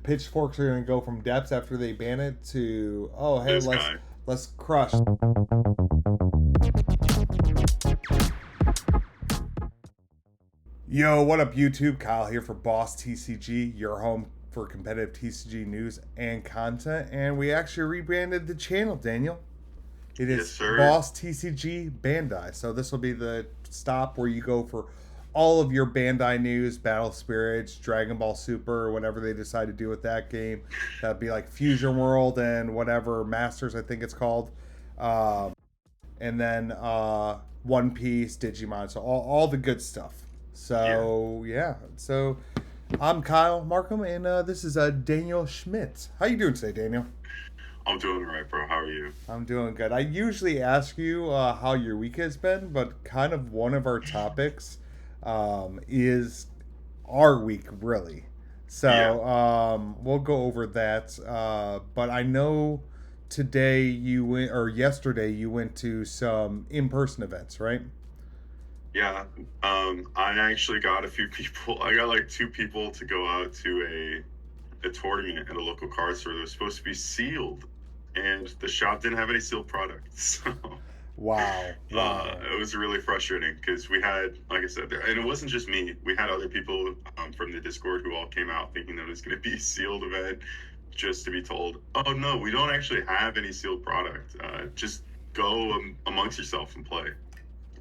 pitchforks are going to go from depths after they ban it to, oh, hey, This guy. let's crush. Yo, what up, YouTube? Kyle here for Boss Tcg, your home for competitive TCG news and content. And we actually rebranded the channel, Daniel. It Yes, is sir. Boss Tcg Bandai. So this will be the stop where you go for all of your Bandai news, Battle Spirits, Dragon Ball Super, whatever they decide to do with that game. That'd be like Fusion World and whatever Masters, I think it's called. And then One Piece, Digimon, so all the good stuff. So yeah. So I'm Kyle Markham, and this is Daniel Schmidt. How you doing today, Daniel? I'm doing all right, bro. How are you? I'm doing good. I usually ask you how your week has been, but kind of one of our topics is our week, really. So we'll go over that. But I know today you went, or yesterday you went to some in-person events, right? Yeah. I actually got a few people. I got like two people to go out to a tournament at a local card store that was supposed to be sealed, and the shop didn't have any sealed products. So Wow. it was really frustrating because we had, like I said, there, and it wasn't just me. We had other people from the Discord who all came out thinking that it was going to be a sealed event, just to be told, "Oh no, we don't actually have any sealed product. Just go amongst yourself and play."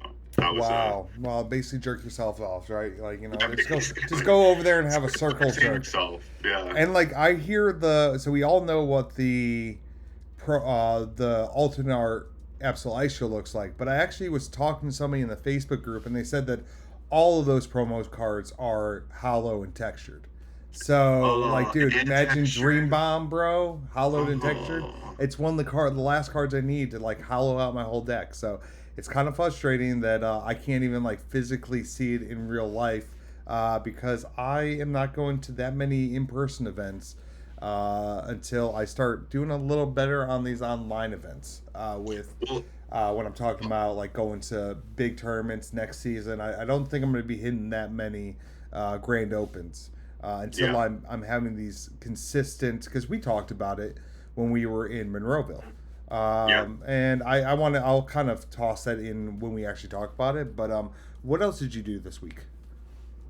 So that was Wow. Well, basically jerk yourself off, right? Like, yeah, just go over there and have a circle entertain jerk. yourself. Yeah. And like I hear so we all know what the the alternate art Absol Ice show looks like, but I actually was talking to somebody in the Facebook group and they said that all of those promo cards are hollow and textured. So like, dude, And imagine textured. Dream Bomb, bro, hollowed and textured. Oh. It's one of the last cards I need to like hollow out my whole deck. So it's kind of frustrating that I can't even like physically see it in real life because I am not going to that many in-person events until I start doing a little better on these online events with when I'm talking about like going to big tournaments next season. I don't think I'm going to be hitting that many grand opens until Yeah. I'm having these consistent, because we talked about it when we were in Monroeville. Yeah. And I'll kind of toss that in when we actually talk about it. But what else did you do this week?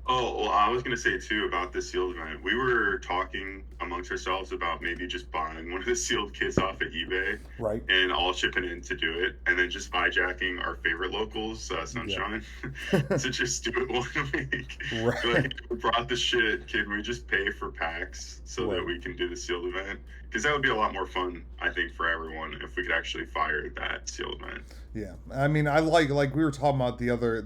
Oh, well, I was going to say too about the sealed event. We were talking amongst ourselves about maybe just buying one of the sealed kits off of eBay Right. and all chipping in to do it, and then just hijacking our favorite locals, Sunshine, to just do it one week. Right. Like, we brought the shit. Can we just pay for packs so that Right. we can do the sealed event? Because that would be a lot more fun, I think, for everyone if we could actually fire that sealed event. Yeah, I mean, I like we were talking about the other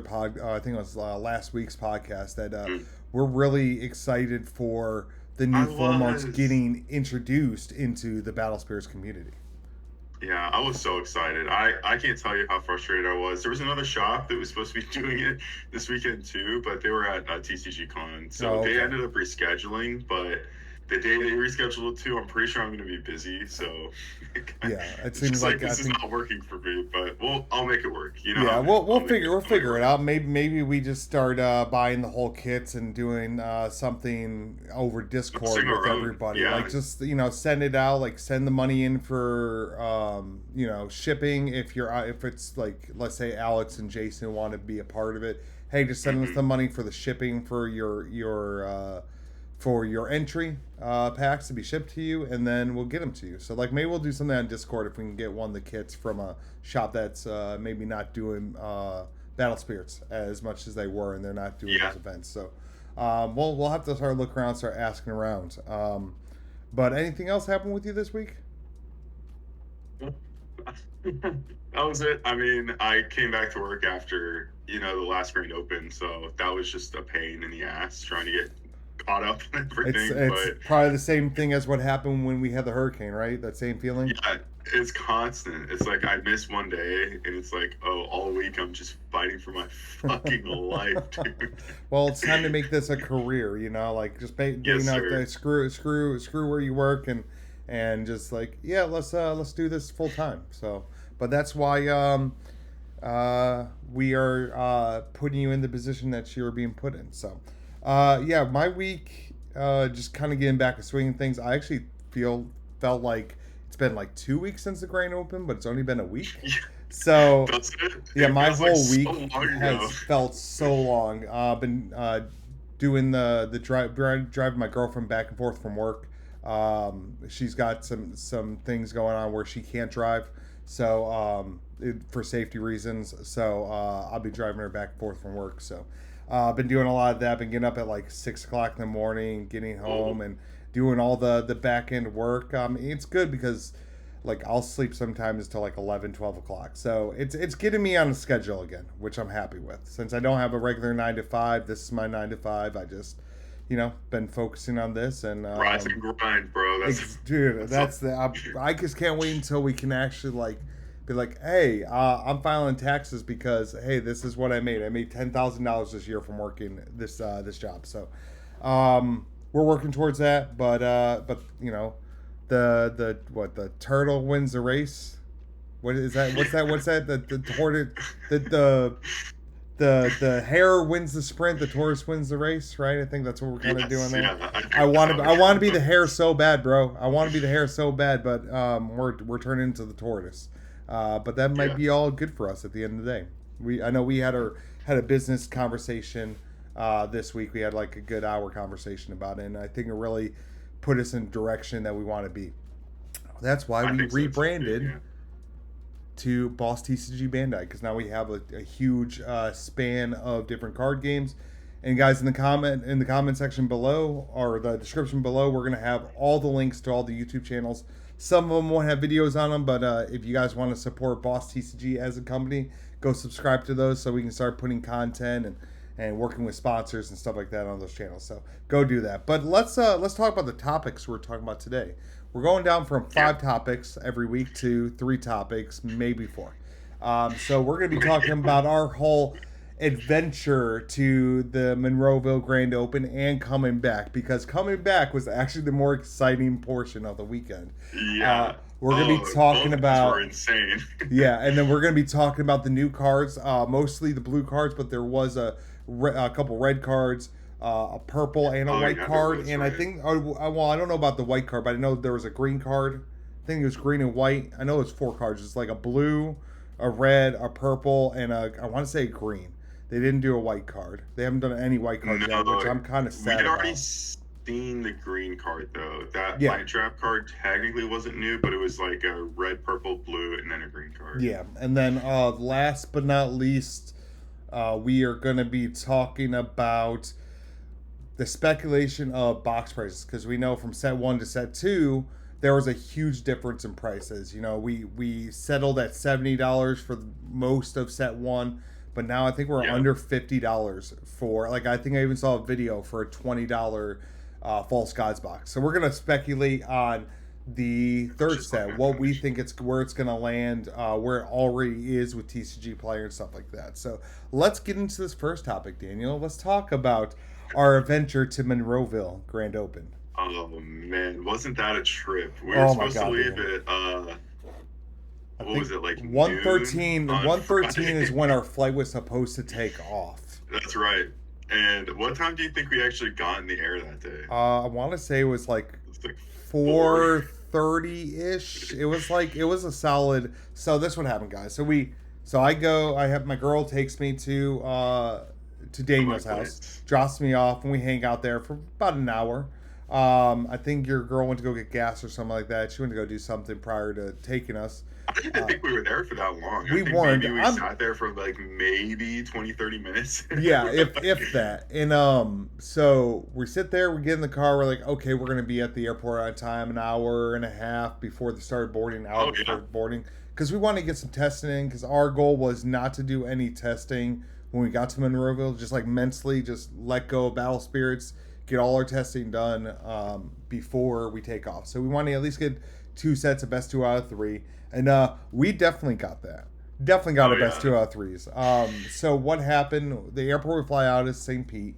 pod. I think it was last week's podcast that we're really excited for the new I formats was. getting introduced into the Battle Spirits community. Yeah, I was so excited. I can't tell you how frustrated I was. There was another shop that was supposed to be doing it this weekend too, but they were at TCG Con. So Oh, they okay. ended up rescheduling, but the day they rescheduled it to, I'm pretty sure I'm going to be busy. So Yeah, it it's seems just like like this is not working for me, but I'll make it work. You know yeah, how I am. we'll I'll figure make it out. Maybe we just start buying the whole kits and doing something over Discord Sing with our own. everybody. Yeah. Like just send it out. Like send the money in for shipping if it's like, let's say Alex and Jason want to be a part of it. Hey, just send us the money for the shipping for your entry packs to be shipped to you, and then we'll get them to you. So like maybe we'll do something on Discord if we can get one of the kits from a shop that's maybe not doing Battle Spirits as much as they were, and they're not doing Yeah. those events. So we'll have to start looking around, start asking around. But anything else happen with you this week? That was it. I mean, I came back to work after, the last grand open, so that was just a pain in the ass trying to get caught up and everything. It's But probably the same thing as what happened when we had the hurricane, right? That same feeling. yeah, it's constant. It's like I miss one day, and it's like, oh, all week I'm just fighting for my fucking life, dude. Well, it's time to make this a career, like just Yes, sir. screw where you work and just like, yeah, let's do this full time. So, but that's why we are putting you in the position that you're being put in. So, yeah, my week Just kind of getting back to swinging things. I actually felt like it's been like 2 weeks since the Grand Open, but it's only been a week. So That's it. yeah, It my feels like whole so week long ago. has felt so long. Been doing the driving my girlfriend back and forth from work. She's got some things going on where she can't drive, so for safety reasons. So I'll be driving her back and forth from work. So I've been doing a lot of that. Been getting up at like 6 o'clock in the morning, getting home, Oh, and doing all the back end work. It's good because like I'll sleep sometimes till like 11, 12 o'clock. So it's getting me on a schedule again, which I'm happy with. Since I don't have a regular 9 to 5, this is my 9 to 5. I just, been focusing on this and rise and grind, bro. dude, That's all. that's the I just can't wait until we can actually like be like, hey, I'm filing taxes because hey, this is what I made. I made $10,000 this year from working this job. So we're working towards that, but the turtle wins the race. What is that? What's that? The tortoise the hare wins the sprint, the tortoise wins the race, right? I think that's what we're kind of doing Yes, there. yeah, I I think want so. to I want to be the hare so bad, bro. I want to be the hare so bad, but we're turning into the tortoise. But that might Yeah, be all good for us at the end of the day. I know we had a business conversation this week. We had like a good hour conversation about it, and I think it really put us in the direction that we want to be. That's why I we think so too, dude. rebranded Yeah. to Boss Tcg Bandai because now we have a huge span of different card games. And guys, in the comment section below or the description below, we're gonna have all the links to all the YouTube channels. Some of them won't have videos on them, but if you guys want to support Boss TCG as a company, go subscribe to those so we can start putting content and working with sponsors and stuff like that on those channels. So go do that. But let's talk about the topics we're talking about today. We're going down from Yeah. 5 topics every week to 3 topics, maybe 4. So we're going to be talking about our whole adventure to the Monroeville Grand Open and coming back because coming back was actually the more exciting portion of the weekend. Yeah. We're going to be Oh, talking both of these were about insane. yeah, and then we're going to be talking about the new cards, mostly the blue cards, but there was a couple red cards, a purple, and a Oh white yeah, there card. was, And I right. think, well, I don't know about the white card, but I know there was a green card. I think it was green and white. I know it's 4 cards. It's like a blue, a red, a purple, and I want to say green. They didn't do a white card. They haven't done any white cards yet, which No, I'm kind of we sad had already about. seen the green card though. That Yeah, light trap card technically wasn't new, but it was like a red, purple, blue, and then a green card. yeah. And then last but not least, we are going to be talking about the speculation of box prices because we know from set 1 to set 2 there was a huge difference in prices. We settled at $70 for most of set 1, but now I think we're Yeah, under $50 for like I think I even saw a video for a $20 false gods box. So we're gonna speculate on the which third is like set, my what we finish. think it's where it's gonna land, where it already is with TCG player and stuff like that. So let's get into this first topic, Daniel. Let's talk about our adventure to Monroeville Grand Open. Oh man, wasn't that a trip? We were Oh my supposed to god, leave dude. at I what think was it, like noon 113 on 113 is Friday? when our flight was supposed to take off. That's right. And what time do you think we actually got in the air that day? I want to say it was like It's like 4. 4:30 ish. It was a solid. So this what happened, guys. I have my girl takes me to To my Daniel's house, place. drops me off, and we hang out there for about an hour. I think your girl went to go get gas or something like that. She went to go do something prior to taking us. I didn't even Uh, think we were there for that long. I we think weren't. maybe we sat there for like maybe 20, 30 minutes. Yeah, if that. And so we sit there, we get in the car, we're like, okay, we're gonna be at the airport on time, an hour and a half before the start of boarding, an hour Oh before yeah. boarding, because we want to get some testing in. Because our goal was not to do any testing when we got to Monroeville, just like mentally, just let go of battle spirits, get all our testing done before we take off. So we want to at least get 2 sets of best 2 out of 3, and we definitely got that. Definitely got Oh our best yeah. 2 out of 3s. So what happened? The airport we fly out is St. Pete,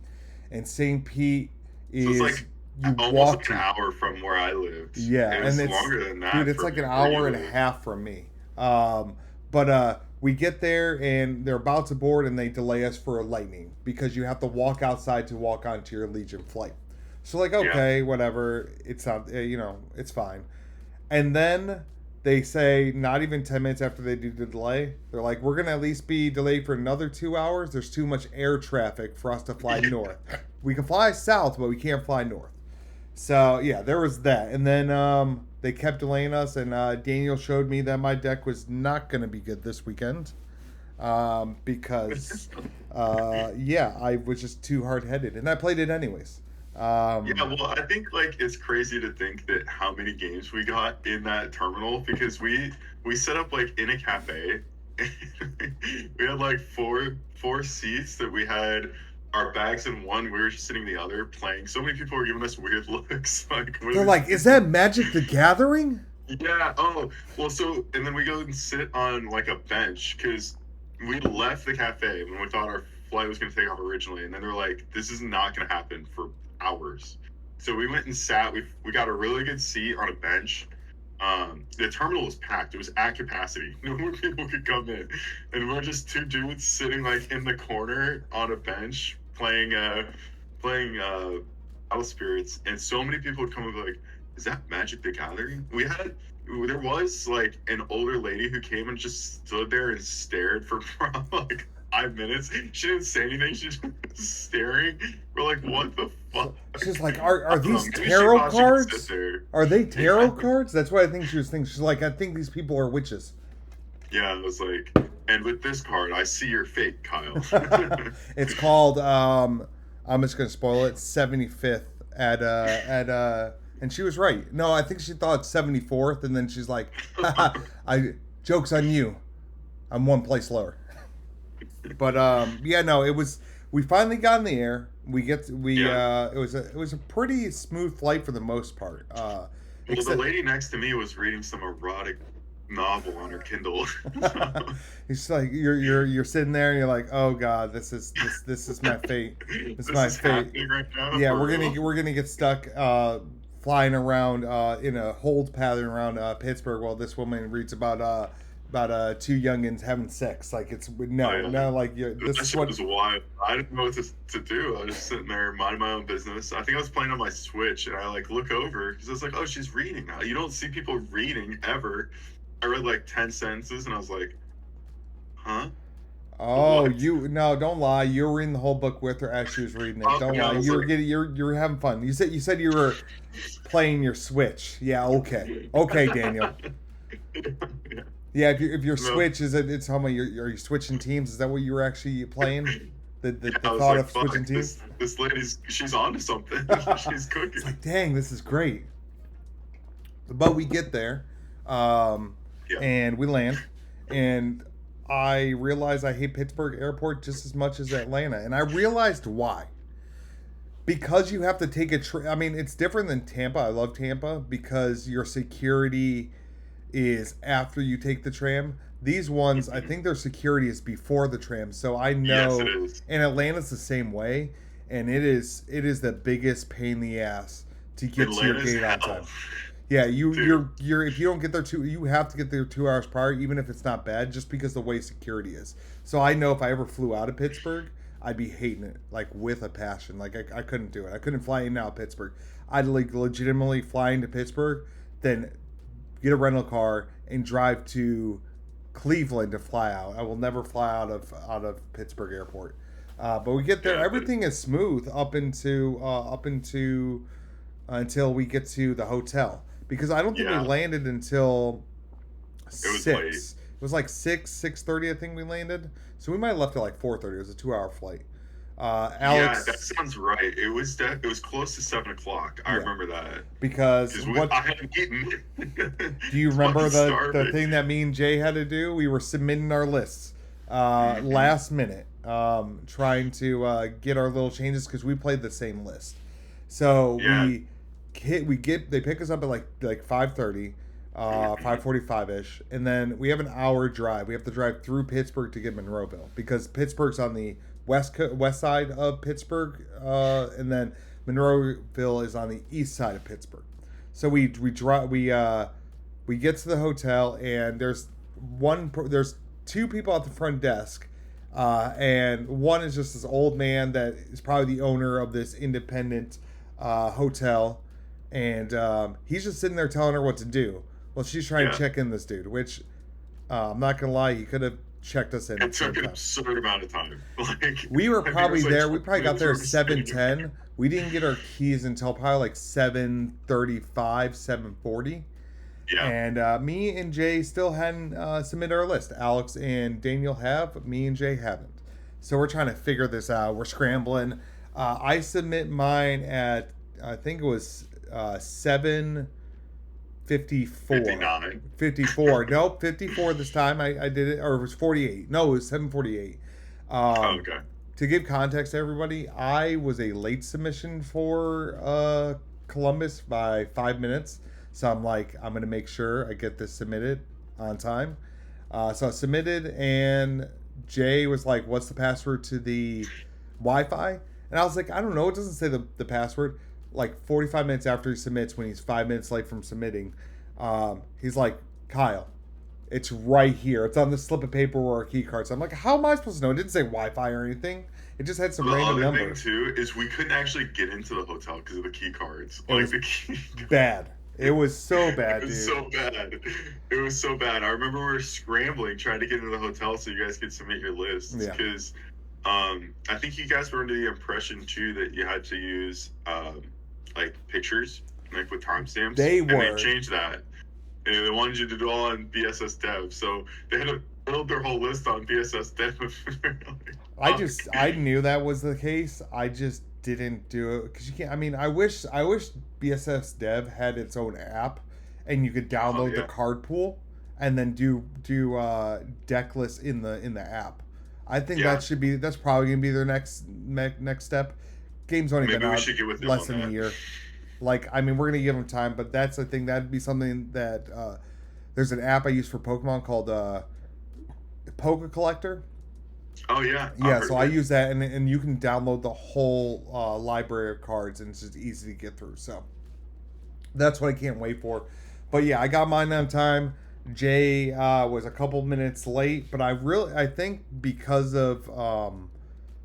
and St. Pete So it's is like you almost walk like an to hour from where I lived. yeah, It and was it's longer than dude, that it's for like an where you hour and a live. half from me. But we get there and they're about to board and they delay us for a lightning because you have to walk outside to walk onto your Legion flight. So like, Yeah. okay, whatever. It's not, it's fine. And then they say, not even 10 minutes after they do the delay, they're like, we're going to at least be delayed for another 2 hours. There's too much air traffic for us to fly north. We can fly south, but we can't fly north. So, yeah, there was that. And then they kept delaying us, and Daniel showed me that my deck was not going to be good this weekend because, yeah, I was just too hard headed. And I played it anyways. Yeah, well, I think like it's crazy to think that how many games we got in that terminal because we set up like in a cafe. We had like four seats that we had our bags in one. We were just sitting in the other playing. So many people were giving us weird looks. Like, what They're are like, is these? that Magic the Gathering? Yeah. Oh, well, so and then we go and sit on like a bench because we left the cafe when we thought our flight was going to take off originally, and then they're like, "This is not going to happen for hours." So we went and sat. We got a really good seat on a bench. The terminal was packed. It was at capacity. No more people could come in, and we're just two dudes sitting like in the corner on a bench playing Battle Spirits, and so many people would come and be like, "Is that Magic the Gathering?" There was like an older lady who came and just stood there and stared for like 5 minutes. She didn't say anything. She just was staring. We're like, "What the fuck?" She's like, are these Maybe she tarot thought she could sit cards? there. Are they tarot Yeah. cards? That's what I think she was thinking. She's like, I think these people are witches. Yeah, it was like, and with this card, I see your fate, Kyle. It's called I'm just gonna spoil it, 75th and she was right. No, I think she thought 74th, and then she's like, haha, I joke's on you. I'm one place lower. But yeah, no, it was we finally got in the air. Yeah. It was a pretty smooth flight for the most part. Well, the Except lady next to me was reading some erotic novel on her Kindle. it's like you're sitting there and you're like, oh god, this is my fate. This is This my is fate. happening right now. Yeah, For real? we're gonna get stuck flying around in a hold pattern around Pittsburgh while this woman reads about two youngins having sex. Like it's Oh, yeah. like this That is shit what. was wild. I didn't know what to do. I was just sitting there minding my own business. I think I was playing on my Switch, and I like look over because I was like, "Oh, she's reading now." You don't see people reading ever. I read like 10 sentences, and I was like, "Huh? Oh, What?" you no, don't lie. You were reading the whole book with her as she was reading it. Don't Yeah, I lie. was like, You're having fun. You said you were playing your Switch. Yeah, okay, Daniel. yeah. Yeah, if your No. Switch it's how many are you switching teams? Is that what you were actually playing? The Yeah, I was thought like, of switching "Fuck, teams. this lady's she's onto something. She's It's cooking." like, dang, this is great. But we get there, Yeah. and we land, and I realize I hate Pittsburgh Airport just as much as Atlanta, and I realized why. Because you have to take a I mean, it's different than Tampa. I love Tampa because your security is after you take the tram. These ones, I think their security is before the tram. So I Yes, it know, is. and Atlanta's the same way, and it is the biggest pain in the ass to get to your Atlanta's gate on hell, time. Yeah, dude. you're if you don't get there you have to get there 2 hours prior, even if it's not bad, just because the way security is. So I know if I ever flew out of Pittsburgh, I'd be hating it like with a passion. Like I couldn't do it. I couldn't fly in and out of Pittsburgh. I'd like legitimately fly into Pittsburgh, then get a rental car and drive to Cleveland to fly out. I will never fly out of Pittsburgh Airport. But we get there, Yeah, but everything is smooth up into until we get to the hotel because I don't think we yeah, landed until it was late. six. It was like 6:30. I think we landed. So we might have left at like 4:30. It was a 2 hour flight. Yeah, that Alex, sounds right. It was close to 7 o'clock. I yeah, remember that because because what I hadn't eaten. do you So I remember was the starving. thing that me and Jay had to do? We were submitting our lists Hmm. last minute, trying to get our little changes because we played the same list. So Yeah. they pick us up at like 5:30, 5:45 ish, and then we have an hour drive. We have to drive through Pittsburgh to get Monroeville because Pittsburgh's on the west side of Pittsburgh, and then Monroeville is on the east side of Pittsburgh. So we get to the hotel, and there's two people at the front desk, and one is just this old man that is probably the owner of this independent hotel, and he's just sitting there telling her what to do. Well, she's trying to Yeah. check in this dude, which I'm not gonna lie, he could have checked us in It at the same took an time. absurd amount of time. Like, We were I think it probably was like there. We 20 probably got minutes there we at were seven sitting there. ten. We didn't get our keys until probably like 7:35, 7:40. Yeah. And me and Jay still hadn't submitted our list. Alex and Daniel have. Me and Jay haven't. So we're trying to figure this out. We're scrambling. I submit mine at I think it was 7:54. 59. 54. Nope, 54 this time. I did it, or it was 48. No, it was 7:48. Oh, Um, okay. to give context to everybody, I was a late submission for Columbus by 5 minutes. So I'm like, I'm going to make sure I get this submitted on time. So I submitted, and Jay was like, what's the password to the Wi Fi? And I was like, I don't know. It doesn't say the password. Like 45 minutes after he submits, when he's 5 minutes late from submitting, he's like, Kyle, it's right here. It's on the slip of paper or a key card. So I'm like, how am I supposed to know? It didn't say Wi-Fi or anything. It just had some The random other number. thing too is we couldn't actually get into the hotel because of the key cards. It Like was the key. bad. It was so bad, It was dude. so bad. It was so bad. I remember we were scrambling trying to get into the hotel so you guys could submit your lists Yeah. because I think you guys were under the impression too that you had to use like pictures like with timestamps. They and were. they changed that. And they wanted you to do it all on BSS Dev, so they had to build their whole list on BSS Dev. I knew that was the case. I just didn't do it because you can't. I mean, I wish BSS Dev had its own app, and you could download the yeah. card pool and then do deck lists in the app. I think Yeah. that's probably gonna be their next step. Game's only Maybe been we out should get with them less on than a that. year. Like, I mean, we're gonna give them time, but that's the thing. That'd be something that there's an app I use for Pokemon called Poke Collector. Oh yeah. Yeah, so I use that, and you can download the whole library of cards, and it's just easy to get through. So that's what I can't wait for. But yeah, I got mine on time. Jay was a couple minutes late, but I think because of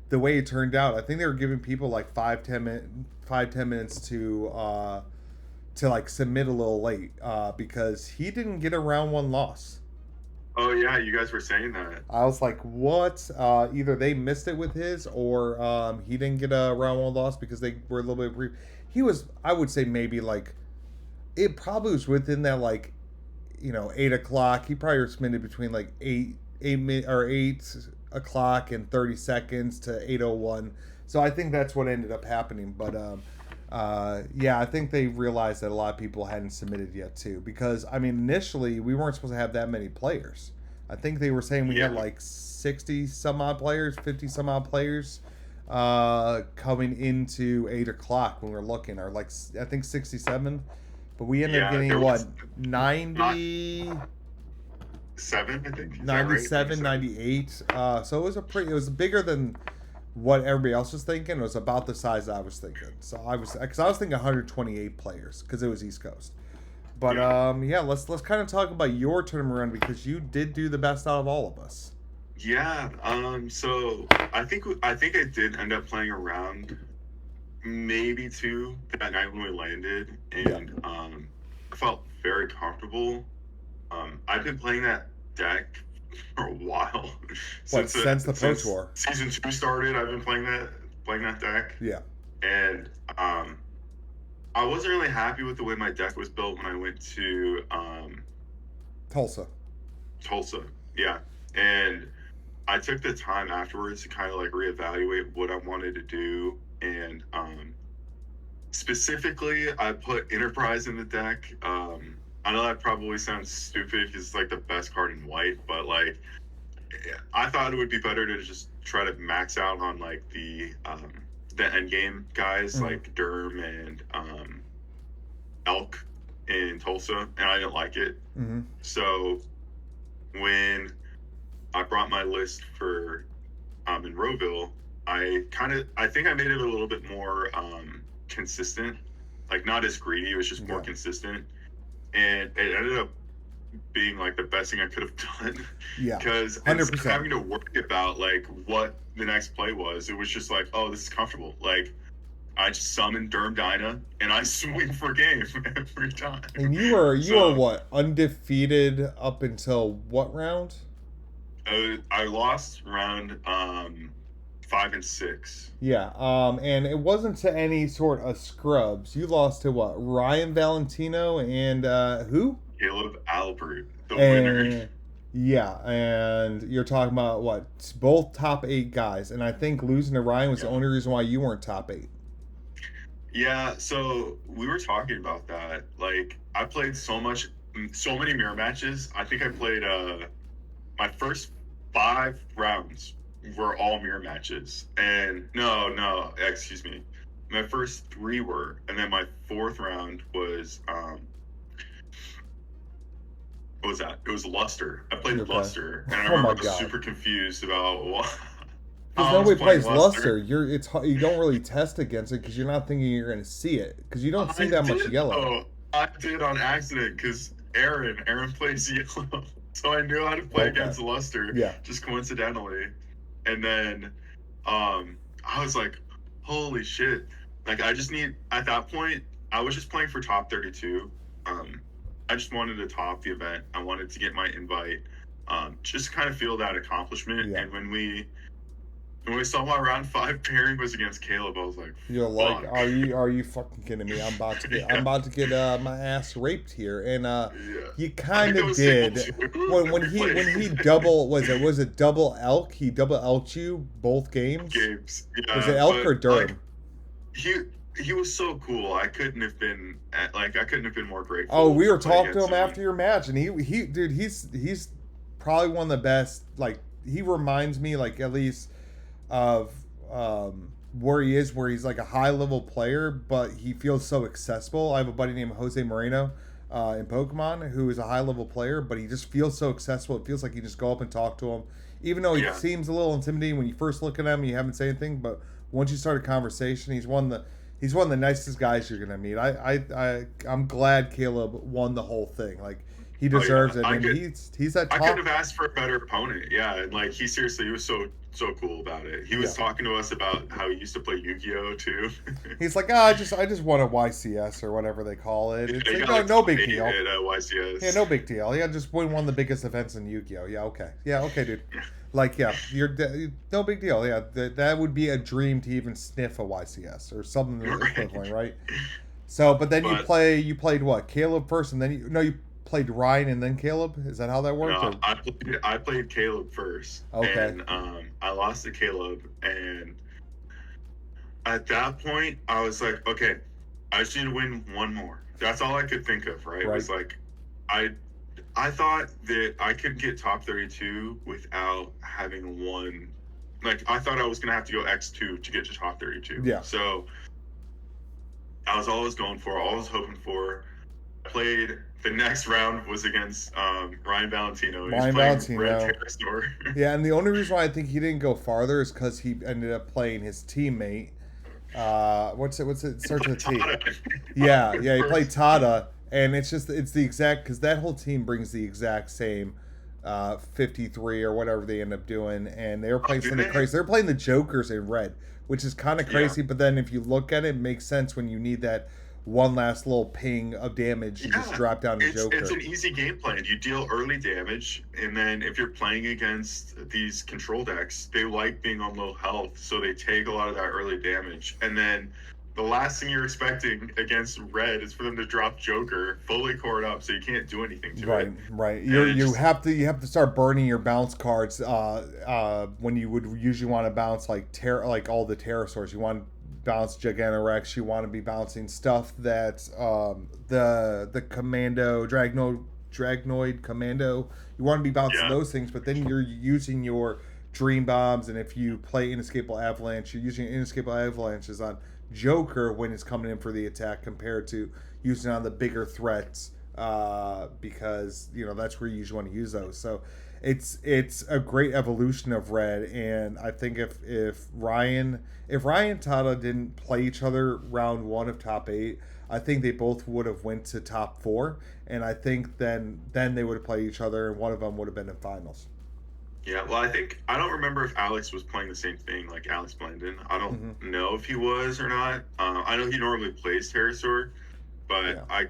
the way it turned out, I think they were giving people like 5-10 minutes to like submit a little late because he didn't get a round one loss. Oh yeah, you guys were saying that. I was like, what? Either they missed it with his, or he didn't get a round one loss because they were a little bit brief. He was, I would say, maybe like, it probably was within that, like, 8 o'clock. He probably was submitted between like 8 o'clock and 30 seconds to 8:01. So I think that's what ended up happening. But yeah, I think they realized that a lot of people hadn't submitted yet too. Because I mean, initially we weren't supposed to have that many players. I think they were saying we had like 60 some odd players, 50 some odd players coming into 8 o'clock when we were looking, or like I think 67. But we ended up getting what, 90. 7, I think. Is that 97, right? 98. So it was bigger than what everybody else was thinking. It was about the size I was thinking. So I was thinking 128 players because it was East Coast. But yeah, let's kind of talk about your tournament run because you did do the best out of all of us. Yeah. So I think I did end up playing around maybe 2 that night when we landed, and I felt very comfortable. I've been playing that deck for a while. Since the Pro Tour season 2 started, I've been playing that deck. Yeah. And I wasn't really happy with the way my deck was built when I went to Tulsa. Yeah. And I took the time afterwards to kind of like reevaluate what I wanted to do, and specifically I put Enterprise in the deck. I know that probably sounds stupid because it's like the best card in white, but like I thought it would be better to just try to max out on like the end game guys like Durham and Elk in Tulsa, and I didn't like it. So when I brought my list for Monroeville, I think I made it a little bit more consistent, like not as greedy. It was just more consistent. And it ended up being like the best thing I could have done. Yeah. Because instead of having to worry about like what the next play was, it was just like, oh, this is comfortable. Like I just summon Derm Dyna and I swing for game every time. And you were So what, undefeated up until what round? I lost round 5 and 6. Yeah, and it wasn't to any sort of scrubs. You lost to what? Ryan Valentino and who? Caleb Albert, the winner. And yeah, and you're talking about what? Both top 8 guys, and I think losing to Ryan was the Yeah. only reason why you weren't top 8. Yeah, so we were talking about that. Like, I played so many mirror matches. I think I played my first 5 rounds were all mirror matches. And no, excuse me. My first 3 were, and then my 4th round was what was that? It was Luster. I played Okay. Luster, and I Oh remember my I was god. super confused about Because how I was nobody playing plays Luster. Luster. You don't really test against it because you're not thinking you're going to see it because you don't see I that much did yellow. though. I did on accident because Aaron plays yellow, so I knew how to play Okay. against Luster Yeah. just coincidentally. And then I was like, holy shit! Like I just need at that point I was just playing for top 32. I just wanted to top the event. I wanted to get my invite. Just kind of feel that accomplishment. Yeah. And when we saw my round 5 pairing was against Caleb, I was like, You're like, fuck. are you fucking kidding me? I'm Yeah. about to get my ass raped here, and Yeah. you I kind think I of was single did too. when he double was it double elk? He double elked you both games. Games. Was it Yeah, elk but or like Durham? he he was so cool. I couldn't have been more Oh, grateful we to were play talking to against him him. after your match, and he dude, he's probably one of the best. Like he reminds me like at least of where he is, where he's like a high level player, but he feels so accessible. I have a buddy named Jose Moreno in Pokemon who is a high level player, but he just feels so accessible. It feels like you just go up and talk to him, even though he Yeah. seems a little intimidating when you first look at him. You haven't said anything, but once you start a conversation, he's one of the nicest guys you're gonna meet. I'm glad Caleb won the whole thing. Like he Oh yeah. deserves it, and he's at I couldn't have top. asked for a better opponent. Yeah, and like he was so cool about it. He Yeah. was talking to us about how he used to play Yu-Gi-Oh too. He's like, I just won a YCS or whatever they call it. Yeah, It's he like, got no, like no top big 8 deal. at Yeah, YCS. no big deal. Yeah, just win one of the biggest events in Yu-Gi-Oh. Yeah, okay. Yeah, okay, dude. Like, yeah, no big deal. Yeah, that would be a dream to even sniff a YCS or something equivalent, right? So, but then But you played what? Caleb first, and then you played Ryan and then Caleb. Is that how that worked? no, Or I played Caleb first, okay, and I lost to Caleb, and at that point I was like, okay, I just need to win one more. That's all I could think of, right? It right. was like, I I thought that I could get top 32 without having won. Like I thought I was gonna have to go X2 to get to top 32. Yeah. So I was always going for, always hoping for. Played the next round was against Ryan Valentino. He was Ryan playing Red Valentino. Pterosaur. Yeah, and the only reason why I think he didn't go farther is because he ended up playing his teammate. What's it? What's it? He Starts played with a T. Tada. Yeah, he played First. Tada, and it's the exact because that whole team brings the exact same 53 or whatever they end up doing, and they were Oh, playing do something they? crazy. They're playing the Jokers in red, which is kind of Yeah. crazy. But then if you look at it, it makes sense when you need that one last little ping of damage. You just Yeah, drop down the it's Joker. an easy game plan. You deal early damage, and then if you're playing against these control decks, they like being on low health, so they take a lot of that early damage. And then the last thing you're expecting against red is for them to drop Joker fully cored up, so you can't do anything to Right, it. right. And it just You have to start burning your bounce cards when you would usually want to bounce like all the pterosaurs. You want to bounce Giganorex. You want to be bouncing stuff that the commando Dragnoid commando. You want to be bouncing yeah, those things, but then you're using your dream bombs, and if you play inescapable avalanche, you're using inescapable avalanches on Joker when it's coming in for the attack compared to using on the bigger threats because that's where you usually want to use those. So it's a great evolution of red, and I think if Ryan and Tada didn't play each other round one of top 8, I think they both would have went to top 4, and I think then they would have played each other, and one of them would have been in finals. Yeah, well, I don't remember if Alex was playing the same thing like Alex Blandon. I don't Hmm. know if he was or not. I know he normally plays Pterosaur, but Yeah.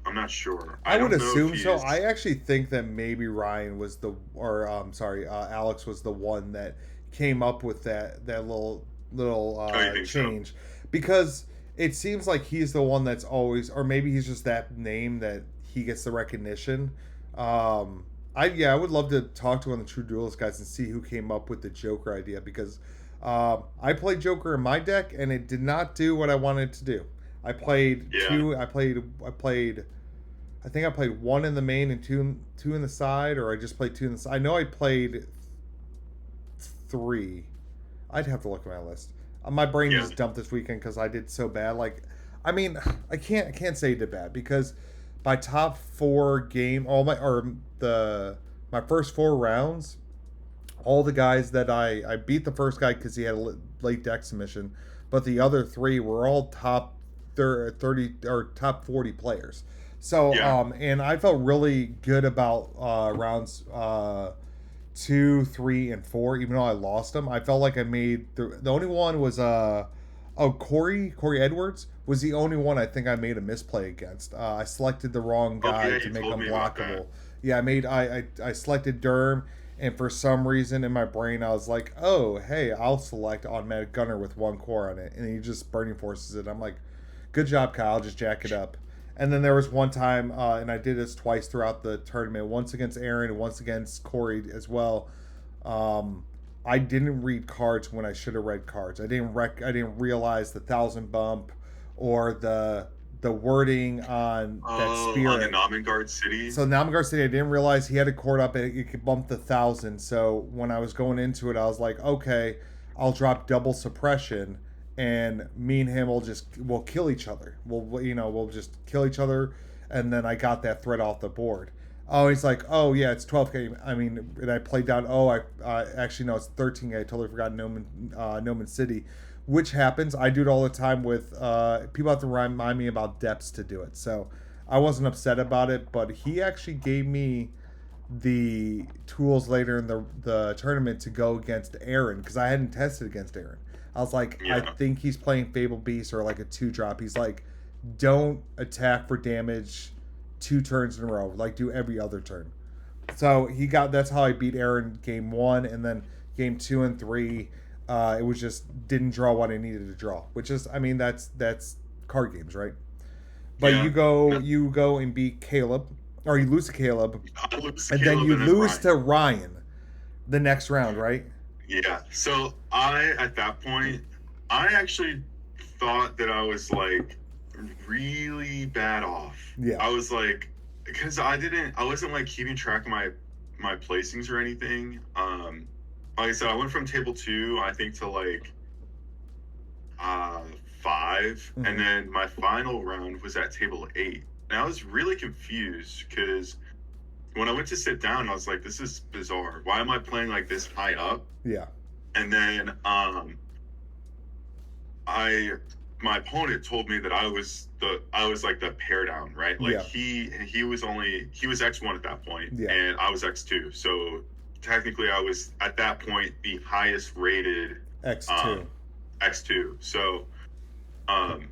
I'm not sure. I I would don't know if assume so. I he's. actually think that maybe Ryan was or sorry, Alex was the one that came up with that little Oh, you think so? change, because it seems like he's the one that's always, or maybe he's just that name that he gets the recognition. Um, I would love to talk to one of the True Duelist guys and see who came up with the Joker idea, because I played Joker in my deck and it did not do what I wanted it to do. I played Yeah. two. I played. I think I played one in the main and two in the side, or I just played two in the side. I know I played three. I'd have to look at my list. My brain Yeah. just dumped this weekend because I did so bad. Like, I mean, I can't say you did bad, because my top four game, all my or the my first four rounds, all the guys that I beat the first guy because he had a late deck submission, but the other three were all top 30 or top 40 players. So Yeah. and I felt really good about rounds 2, 3, and 4, even though I lost them. I felt like I made the only one was Corey Edwards was the only one I think I made a misplay against. I selected the wrong Oh, guy yeah. to You make told him me about that. blockable. Yeah, I selected Derm, and for some reason in my brain I was like, oh hey, I'll select automatic gunner with one core on it, and he just burning forces it. I'm like, good job, Kyle, just jack it up. And then there was one time, and I did this twice throughout the tournament, once against Aaron and once against Corey as well. Um, I didn't read cards when I should have read cards. I didn't realize the 1,000 bump or the wording on that Oh, on the spirit. Namengard City. So Namgar City, I didn't realize he had a cord up. It could bump the 1,000. So when I was going into it, I was like, okay, I'll drop double suppression, and me and him will kill each other. We'll just kill each other, and then I got that threat off the board. Oh, he's like, oh yeah, it's 12K. I mean, and I played down. Oh, I actually no, it's 13K. I totally forgot Noman City, which happens. I do it all the time with people have to remind me about depths to do it. So I wasn't upset about it, but he actually gave me the tools later in the tournament to go against Aaron, because I hadn't tested against Aaron. I was like, I Yeah. think he's playing Fable Beast or like a 2 drop. He's like, don't attack for damage 2 turns in a row. Like, do every other turn. So that's how I beat Aaron game one, and then game 2 and 3. It was just didn't draw what I needed to draw, which is, I mean, that's card games, right? But Yeah. No, you go and beat Caleb, or you lose to Caleb, I lose to and then Caleb you and then lose Ryan. to Ryan the next round, right? Yeah. So at that point, I actually thought that I was like really bad off. Yeah, I was like, because I wasn't like keeping track of my placings or anything. Like I said, I went from table two, I think, to like uh 5, and hmm, then my final round was at table 8. And I was really confused because when I went to sit down, I was like, this is bizarre. Why am I playing like this high up? yeah, And then I my opponent told me that I was like the pair down, right? Like yeah, he was X1 at that point, yeah. and I was X2. So technically I was at that point the highest rated X2. um X2. So um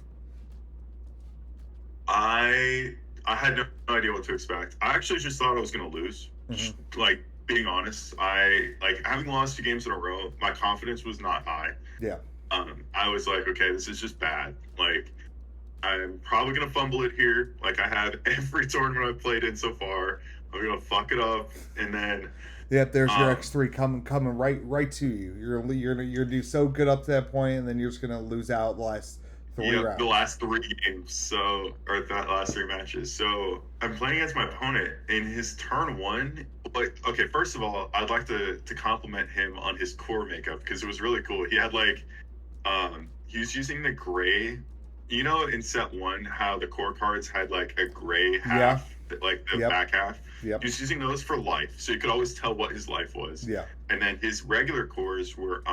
I had no idea what to expect. I actually just thought I was gonna lose. Hmm. Like, being honest, I like having lost 2 games in a row. My confidence was not high. Yeah, I was like, okay, this is just bad. Like, I'm probably gonna fumble it here. Like I have every tournament I've played in so far. I'm gonna fuck it up, and then yep. There's your um, X3 coming right to you. You're gonna do so good up to that point, and then you're just gonna lose out the last three yep, the rounds. last 3 games. So, or that last 3 matches. So I'm playing against my opponent in his turn one. Like, okay, first of all, I'd like to compliment him on his core makeup because it was really cool. He had like he was using the gray. You know, in set one, how the core cards had like a gray Yeah. half, like the Yep. back half. He Yep. was using those for life, so you could always tell what his life was. Yeah. And then his regular cores were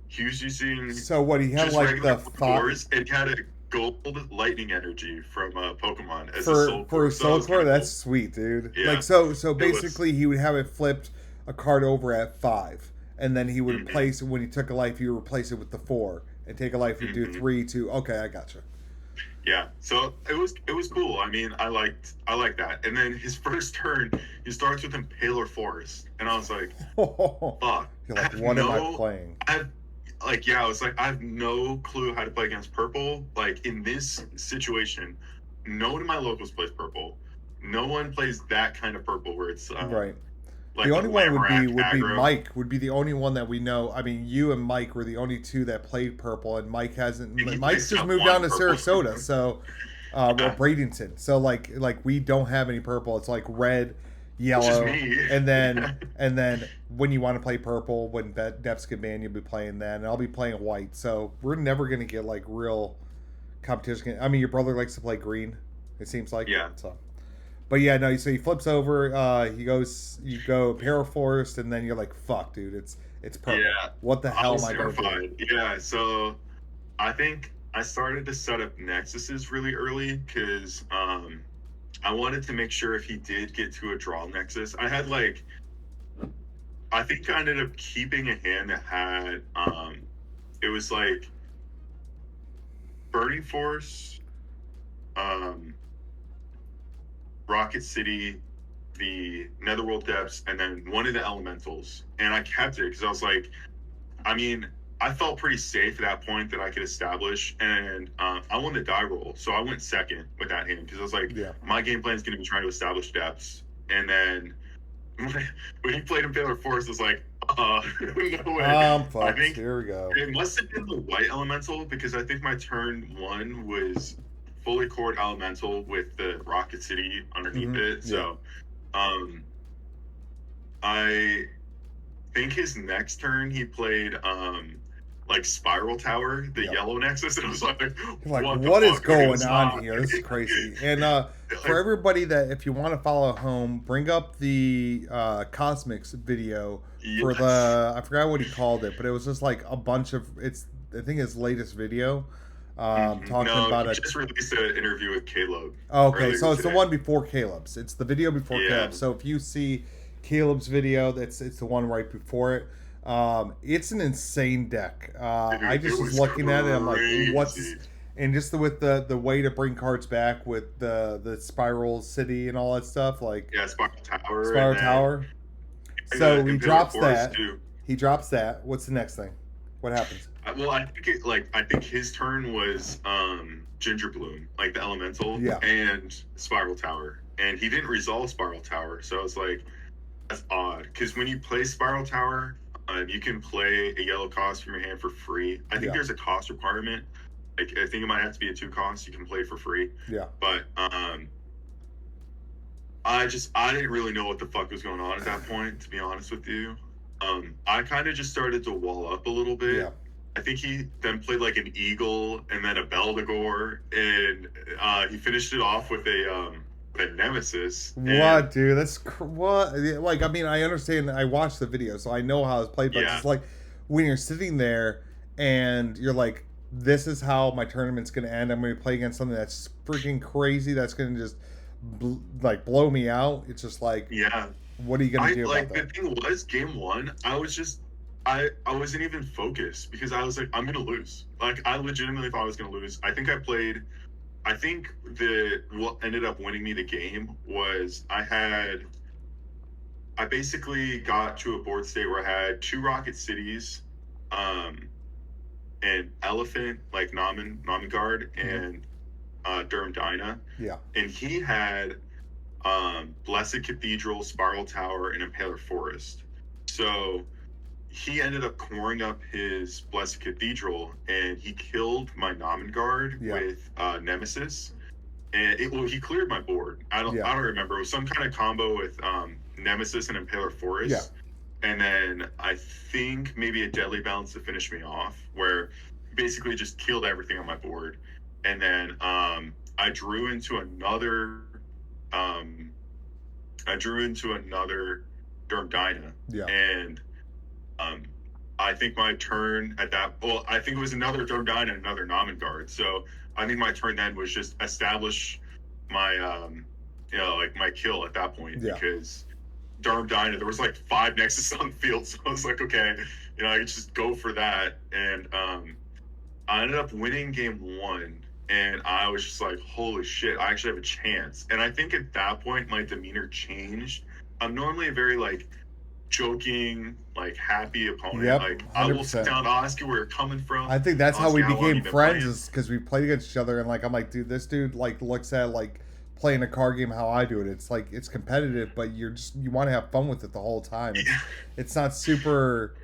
he was using So what he had just like regular the thought cores, and he had a gold lightning energy from Pokemon as a for soul core. a So that soul was kind core. of That's cool. sweet, dude. Like Yeah, so it was. basically he would have it flipped. a card over at 5, and then he would Mm-hmm. replace when he took a life, he would replace it with the 4, and take a life and do Mm-hmm. 3, 2. Okay, I gotcha. Yeah, so it was cool. I mean, I like that. And then his first turn, he starts with Impaler Forest, and I was like, "Fuck!" You're I like, have what am I no, playing? I have, like, yeah, I was like, I have no clue how to play against purple. Like in this situation, no one in my locals plays purple. No one plays that kind of purple where it's Right. The like the only one Lamorak would be aggro. Mike. Would be the only one that we know. I mean, you and Mike were the only two that played purple, and Mike hasn't. And he Mike's plays just Step moved down One to purple. Sarasota, so or Yeah, Bradenton. So like we don't have any purple. It's like red, it's just yellow, me. and then Yeah. and then when you want to play purple, when Depths get banned, you'll be playing that, and I'll be playing white. So we're never gonna get like real competition. I mean, your brother likes to play green. It seems like Yeah. so. But yeah, no. So he flips over. He goes. You go Paraforest, and then you're like, "Fuck, dude! It's purple. Yeah, What the I hell am was I gonna do?" terrified. Yeah, so I think I started to set up nexuses really early because I wanted to make sure if he did get to a draw nexus, I had like I think I ended up keeping a hand that had it was like Burning Force, um, Rocket City, the Netherworld Depths, and then one of the elementals, and I kept it because I was like, I mean, I felt pretty safe at that point that I could establish, and I won the die roll, so I went second with that hand because I was like, Yeah. my game plan is going to be trying to establish depths, and then when he played Impaler Force, I was like, no way. I Fuck. think Here we go. it must have been the white elemental because I think my turn 1 was fully cored elemental with the Rocket City underneath it, Yeah. so I think his next turn he played like Spiral Tower, the Yep. yellow nexus, and I was like, Like, what the what is fuck? Okay, going this on not- here? This is crazy. And for Like, everybody that, if you want to follow at home, bring up the Cosmics video for yes. the, I forgot what he called it, but it was just like a bunch of, it's, I think his latest video talking No, about he it. just released an interview with Caleb. Okay, so it's today. the one before Caleb's. It's the video before Yeah. Caleb's. So if you see Caleb's video, it's the one right before it. It's an insane deck. Dude, I just it was was looking at it. I'm like, what's crazy. and just with the way to bring cards back with the Spiral City and all that stuff, like Yeah, Spiral Tower. Spiral and then- Tower. and So the he Impaler drops Force, that. too. He drops that. What's the next thing? What happens? Well, I think I think his turn was Ginger Bloom, like the elemental, Yeah. and Spiral Tower, and he didn't resolve Spiral Tower, so I was like, that's odd, because when you play Spiral Tower, you can play a yellow cost from your hand for free. I think Yeah. there's a cost requirement. Like I think it might have to be a 2 cost. You can play for free. Yeah. But I didn't really know what the fuck was going on at that point, to be honest with you. I kind of just started to wall up a little bit. Yeah. I think he then played like an Eagle and then a Beldegor, and he finished it off with a Nemesis. What, dude? That's what? Like, I mean, I understand. I watched the video, so I know how it's played. But Yeah. just like when you're sitting there and you're like, "This is how my tournament's going to end. I'm going to play against something that's freaking crazy. That's going to just like blow me out." It's just like, Yeah. what are you going to do Like about the that? thing was, game 1, I was just I wasn't even focused because I was like, I'm gonna lose. Like I legitimately thought I was gonna lose. I think what ended up winning me the game was I basically got to a board state where I had 2 Rocket Cities, an Elephant, like Namen Guard, and Durham Dyna. Yeah. And he had Blessed Cathedral, Spiral Tower, and Impaler Forest. So he ended up coring up his Blessed Cathedral, and he killed my Namen Guard with Nemesis. And he cleared my board. I don't remember. It was some kind of combo with Nemesis and Impaler Forest. Yeah. And then I think maybe a Deadly Balance to finish me off, where he basically just killed everything on my board. And then I drew into another Durham Dyna. Yeah. And I think my turn at that, well, I think it was another Durham Dyna and another Namen Guard. So I think my turn then was just establish my, like my kill at that point, Yeah. because Durham Diner. There was like 5 Nexus on the field, so I was like, okay, I could just go for that. And I ended up winning game 1, and I was just like, holy shit, I actually have a chance. And I think at that point, my demeanor changed. I'm normally a very like joking, like happy opponent. Yep, Like I will sit 100%. down, I'll ask you where you're coming from. I think that's I'll how ask we you how long became you've been friends, playing. is because we played against each other, and like I'm like, dude, this dude like looks at like playing a card game how I do it. It's like it's competitive, but you want to have fun with it the whole time. It's not super.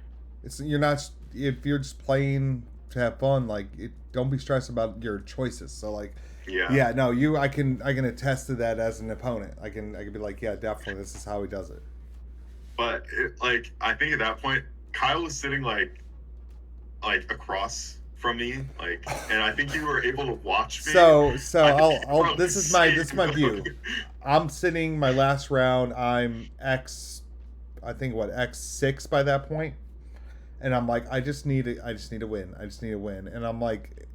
It's you're not if you're just playing to have fun. Like don't be stressed about your choices. So like, Yeah. yeah, no, I can attest to that as an opponent. I can be like, yeah, definitely, this is how he does it. But like I think at that point, Kyle was sitting like across from me, like, and I think you were able to watch me. So I think I'll you this is my probably view. I'm sitting my last round. I'm I think what X6 by that point, and I'm like, I just need to win. I just need to win. And I'm like,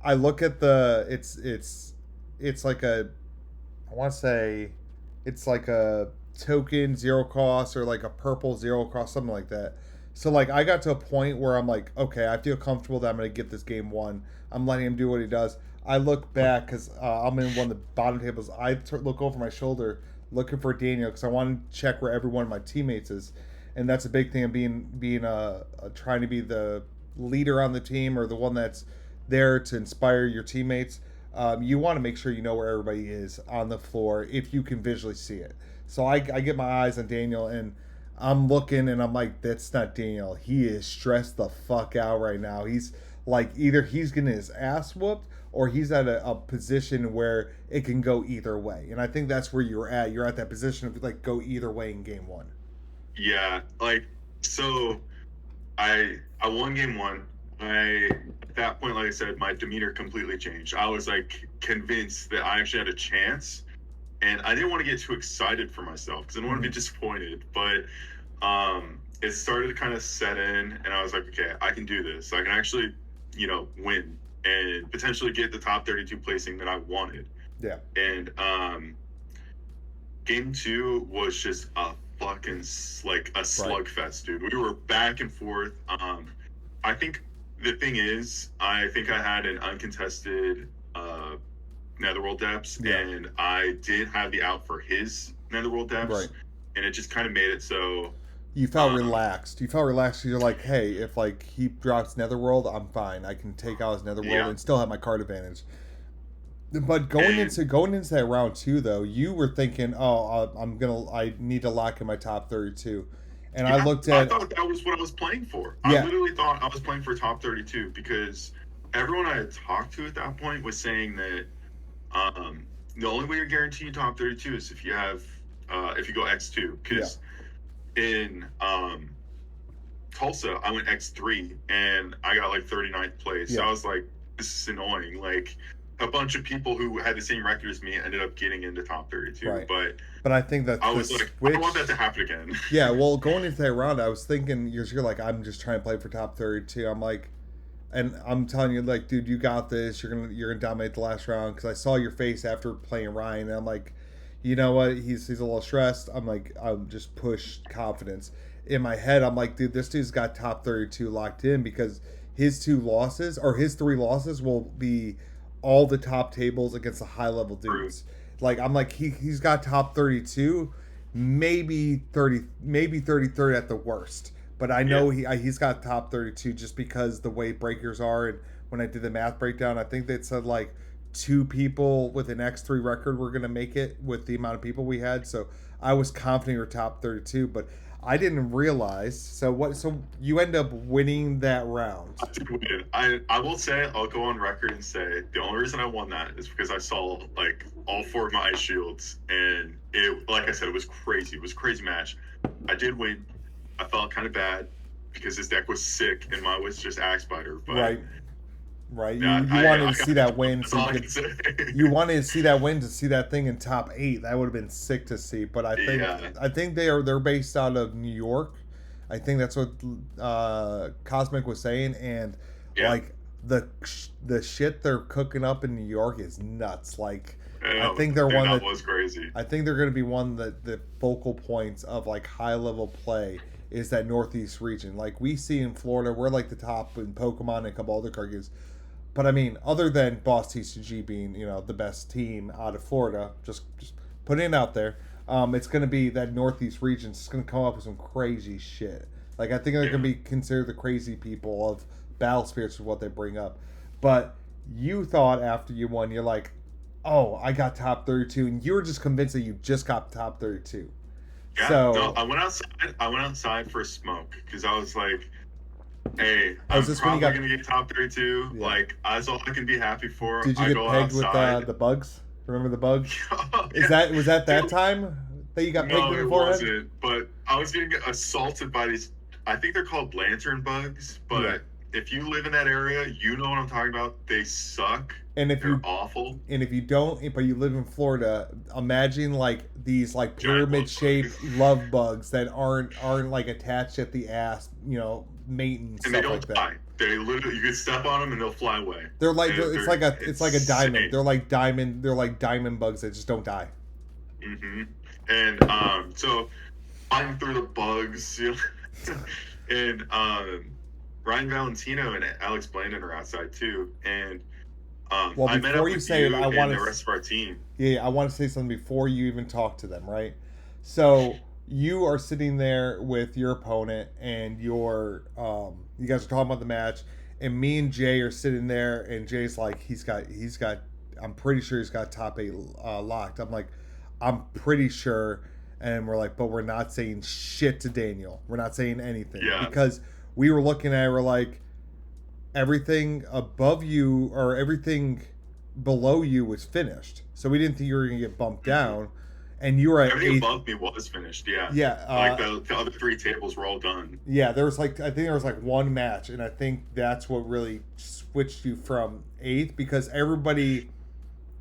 I look at it's like a, I want to say, it's like a token zero cost or like a purple zero cost, something like that. So like I got to a point where I'm like, okay, I feel comfortable that I'm gonna get this game won. I'm letting him do what he does. I look back because I'm in one of the bottom tables. Look over my shoulder looking for Daniel because I want to check where every one of my teammates is, and that's a big thing of being trying to be the leader on the team or the one that's there to inspire your teammates. You want to make sure you know where everybody is on the floor if you can visually see it. So I get my eyes on Daniel, and I'm looking and I'm like, that's not Daniel. He is stressed the fuck out right now. He's like, either he's getting his ass whooped or he's at a position where it can go either way. And I think that's where you're at. You're at that position of like go either way in game 1. Yeah, like so I won game 1. I At that point, like I said, my demeanor completely changed. I was like convinced that I actually had a chance, and I didn't want to get too excited for myself because I didn't want to be disappointed. But it started to kind of set in, and I was like, okay, I can do this. I can actually, win and potentially get the top 32 placing that I wanted. Yeah. And game 2 was just a fucking like a slugfest, dude. We were back and forth. I think the thing is, I think I had an uncontested Netherworld depths, and I did have the out for his Netherworld depths, and it just kind of made it so you felt relaxed. You felt relaxed. You're like, hey, if like he drops Netherworld, I'm fine. I can take out his Netherworld and still have my card advantage. But going into that round 2, though, you were thinking, oh, I need to lock in my top 32. And I looked at. I thought that was what I was playing for. Yeah. I literally thought I was playing for top 32 because everyone I had talked to at that point was saying that the only way you're guaranteed top 32 is if you go X2. Because in Tulsa, I went X3 and I got like 39th place. Yeah. So I was like, this is annoying. Like, a bunch of people who had the same record as me ended up getting into top 32. Right. But I think that I was like, I don't want that to happen again. Yeah, well, going into that round, I was thinking, you're like, I'm just trying to play for top 32. I'm like, and I'm telling you, like, dude, you got this. You're gonna dominate the last round, because I saw your face after playing Ryan, and I'm like, you know what? He's a little stressed. I'm just push confidence. In my head, I'm like, dude, this dude's got top 32 locked in, because his 3 losses will be all the top tables against the high level dudes. Like, I'm like, he's got top 32, maybe 33rd at the worst. But I know he's got top 32 just because the way breakers are. And when I did the math breakdown, I think they said like 2 people with an X3 record were going to make it with the amount of people we had. So I was confident you're top 32, but I didn't realize. So you end up winning that round. I did win. I will say, I'll go on record and say the only reason I won that is because I saw like all 4 of my ice shields, and it, like I said, it was crazy. It was a crazy match. I did win. I felt kind of bad because his deck was sick and mine was just Axe Spider. But Right. You wanted to see that win. You wanted to see that win to see that thing in top 8. That would have been sick to see. But I think they're based out of New York. I think that's what Cosmic was saying, and like the shit they're cooking up in New York is nuts. Like I Yeah, think they're dude, one that that was crazy. I think they're going to be one that the focal points of like high level play is that Northeast region. Like we see in Florida, we're like the top in Pokemon and a couple other card games. But I mean, other than Boss Tcg being the best team out of Florida, just putting it out there, it's going to be that Northeast region. It's going to come up with some crazy shit. Like I think they're Yeah. going to be considered the crazy people of battle spirits is what they bring up. But you thought after you won, you're like, oh, I got top 32, and you were just convinced that you just got top 32. Yeah, no, So, I went outside. I went outside for a smoke because I was like, "Hey, was I'm this when you probably got? gonna get top 32. Yeah. Like, that's all I can be happy for." Did you I get go pegged with outside. the bugs? Remember the bugs? Oh, Is yeah, that was that dude. time that you got pegged No, in the it forehead? wasn't. But I was getting assaulted by these. I think they're called lantern bugs. Yeah. But if you live in that area, you know what I'm talking about. They suck. And if They're you awful. don't, but you live in Florida, imagine like these like Giant pyramid love shaped bugs. love bugs that aren't like attached at the ass, mate and And they stuff like don't that. fly. They literally, you can step on them and they'll fly away. They're like And it's they're like a diamond. insane. They're like diamond bugs that just don't die. And so flying through the bugs, and Ryan Valentino and Alex Blandon are outside too. And Well, I met up before you with say it, you I and want the to rest of our team. I want to say something before you even talk to them, right? So you are sitting there with your opponent, and you guys are talking about the match, and me and Jay are sitting there, and Jay's like, he's got. I'm pretty sure he's got top 8 locked. I'm like, I'm pretty sure, and we're like, but we're not saying shit to Daniel. We're not saying anything Yeah. because we were looking at it, we're like, everything above you or everything below you was finished. So we didn't think you were going to get bumped down. And you were at Everything 8th. above me was finished. Yeah. Yeah. Like the other 3 tables were all done. Yeah, there was like, I think there was like one match. And I think that's what really switched you from 8th because everybody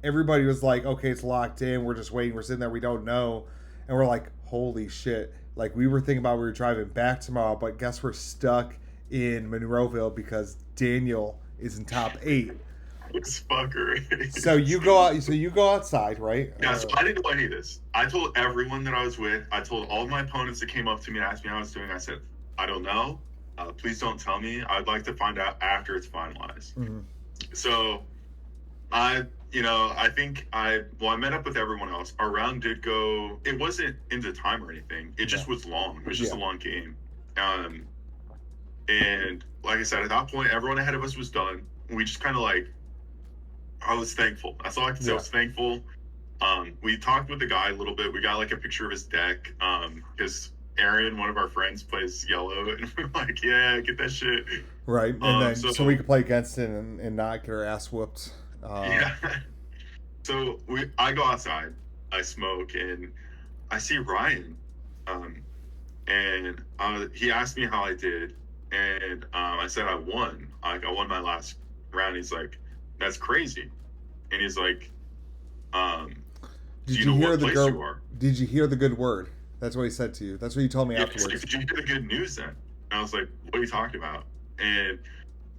was like, okay, it's locked in. We're just waiting. We're sitting there. We don't know. And we're like, holy shit. Like we were thinking about we were driving back tomorrow, but guess we're stuck in Monroeville because Daniel is in top 8. This fucker. So you go out. So you go outside, right? Yeah, so I didn't know any of this. I told everyone that I was with. I told all of my opponents that came up to me and asked me how I was doing. I said, I don't know. Please don't tell me. I'd like to find out after it's finalized. Mm-hmm. So I think I met up with everyone else. Our round did go. It wasn't into time or anything. It just was long. It was just a long game. And like I said, at that point, everyone ahead of us was done. We just kind of like, I was thankful. That's all I can say. I was thankful. We talked with the guy a little bit. We got like a picture of his deck because Aaron, one of our friends, plays yellow, and we're like, yeah, get that shit. Right, and then so we could play against it and not get our ass whooped. Yeah. So I go outside, I smoke, and I see Ryan, and he asked me how I did, and I said I won. I won my last round. He's like, that's crazy, and he's like, did do you you know hear what the place girl? you are? Did you hear the good word? That's what he said to you. That's what you told me afterwards. He's like, did you hear the good news then? And I was like, what are you talking about? And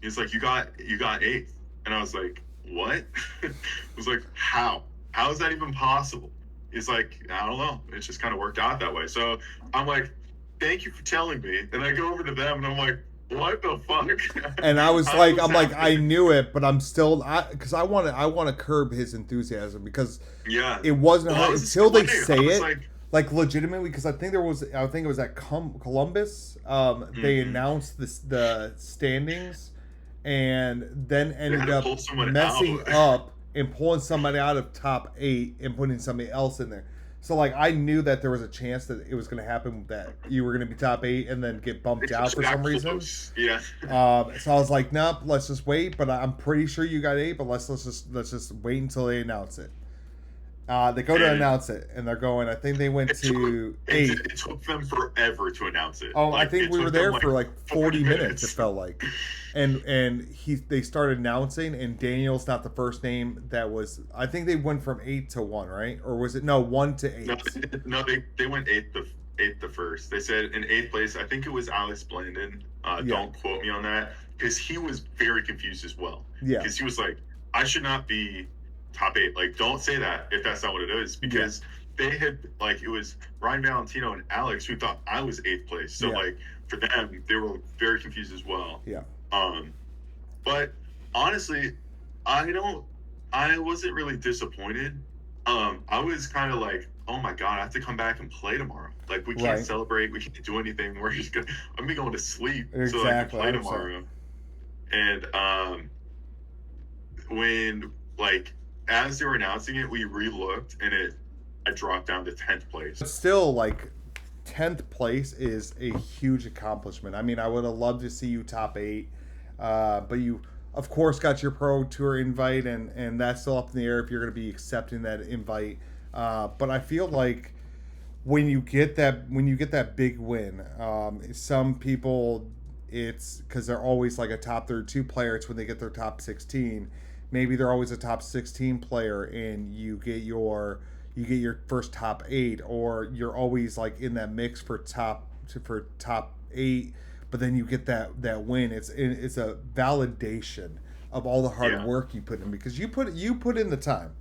he's like, you got 8th, and I was like, what? I was like, how is that even possible? He's like, I don't know, it just kind of worked out that way. So I'm like, thank you for telling me. And I go over to them and I'm like, what the fuck? And I was like, I knew it, but I'm still, because I want to curb his enthusiasm because it wasn't until they say it, like legitimately, because I think it was at Columbus, they announced the standings, and then ended up messing up and pulling somebody out of top 8 and putting somebody else in there. So like I knew that there was a chance that it was going to happen, that you were going to be top 8 and then get bumped out for some reason. Yeah. So I was like, nope, let's just wait. But I'm pretty sure you got 8. But let's just wait until they announce it. They go to announce it, and they're going. I think they went to 8. It took them forever to announce it. Oh, I think we were there for like 40 minutes. It felt like, and they started announcing, and Daniel's not the first name that was. I think they went from 8 to 1, right? Or was it 1 to 8? No, they went 8 the first. They said in 8th place. I think it was Alex Blandon. Don't quote me on that because he was very confused as well. Yeah, because he was like, I should not be top 8. Like, don't say that if that's not what it is, because they had, like, it was Ryan Valentino and Alex who thought I was 8th place. So like for them, they were very confused as well. But honestly, I wasn't really disappointed. I was kind of like, oh my god, I have to come back and play tomorrow. Like, we can't celebrate, we can't do anything. We're just gonna, I'm going to sleep so I can play tomorrow. And when, like, as they were announcing it, we re-looked and I dropped down to 10th place. But still, like, 10th place is a huge accomplishment. I mean, I would have loved to see you top 8, but you, of course, got your Pro Tour invite, and that's still up in the air if you're going to be accepting that invite. But I feel like when you get that big win, some people, it's because they're always like a top 32 player. It's when they get their top 16. Maybe they're always a top 16 player, and you get your first top 8, or you're always like in that mix for top 8. But then you get that win. It's a validation of all the hard work you put in, because you put in the time.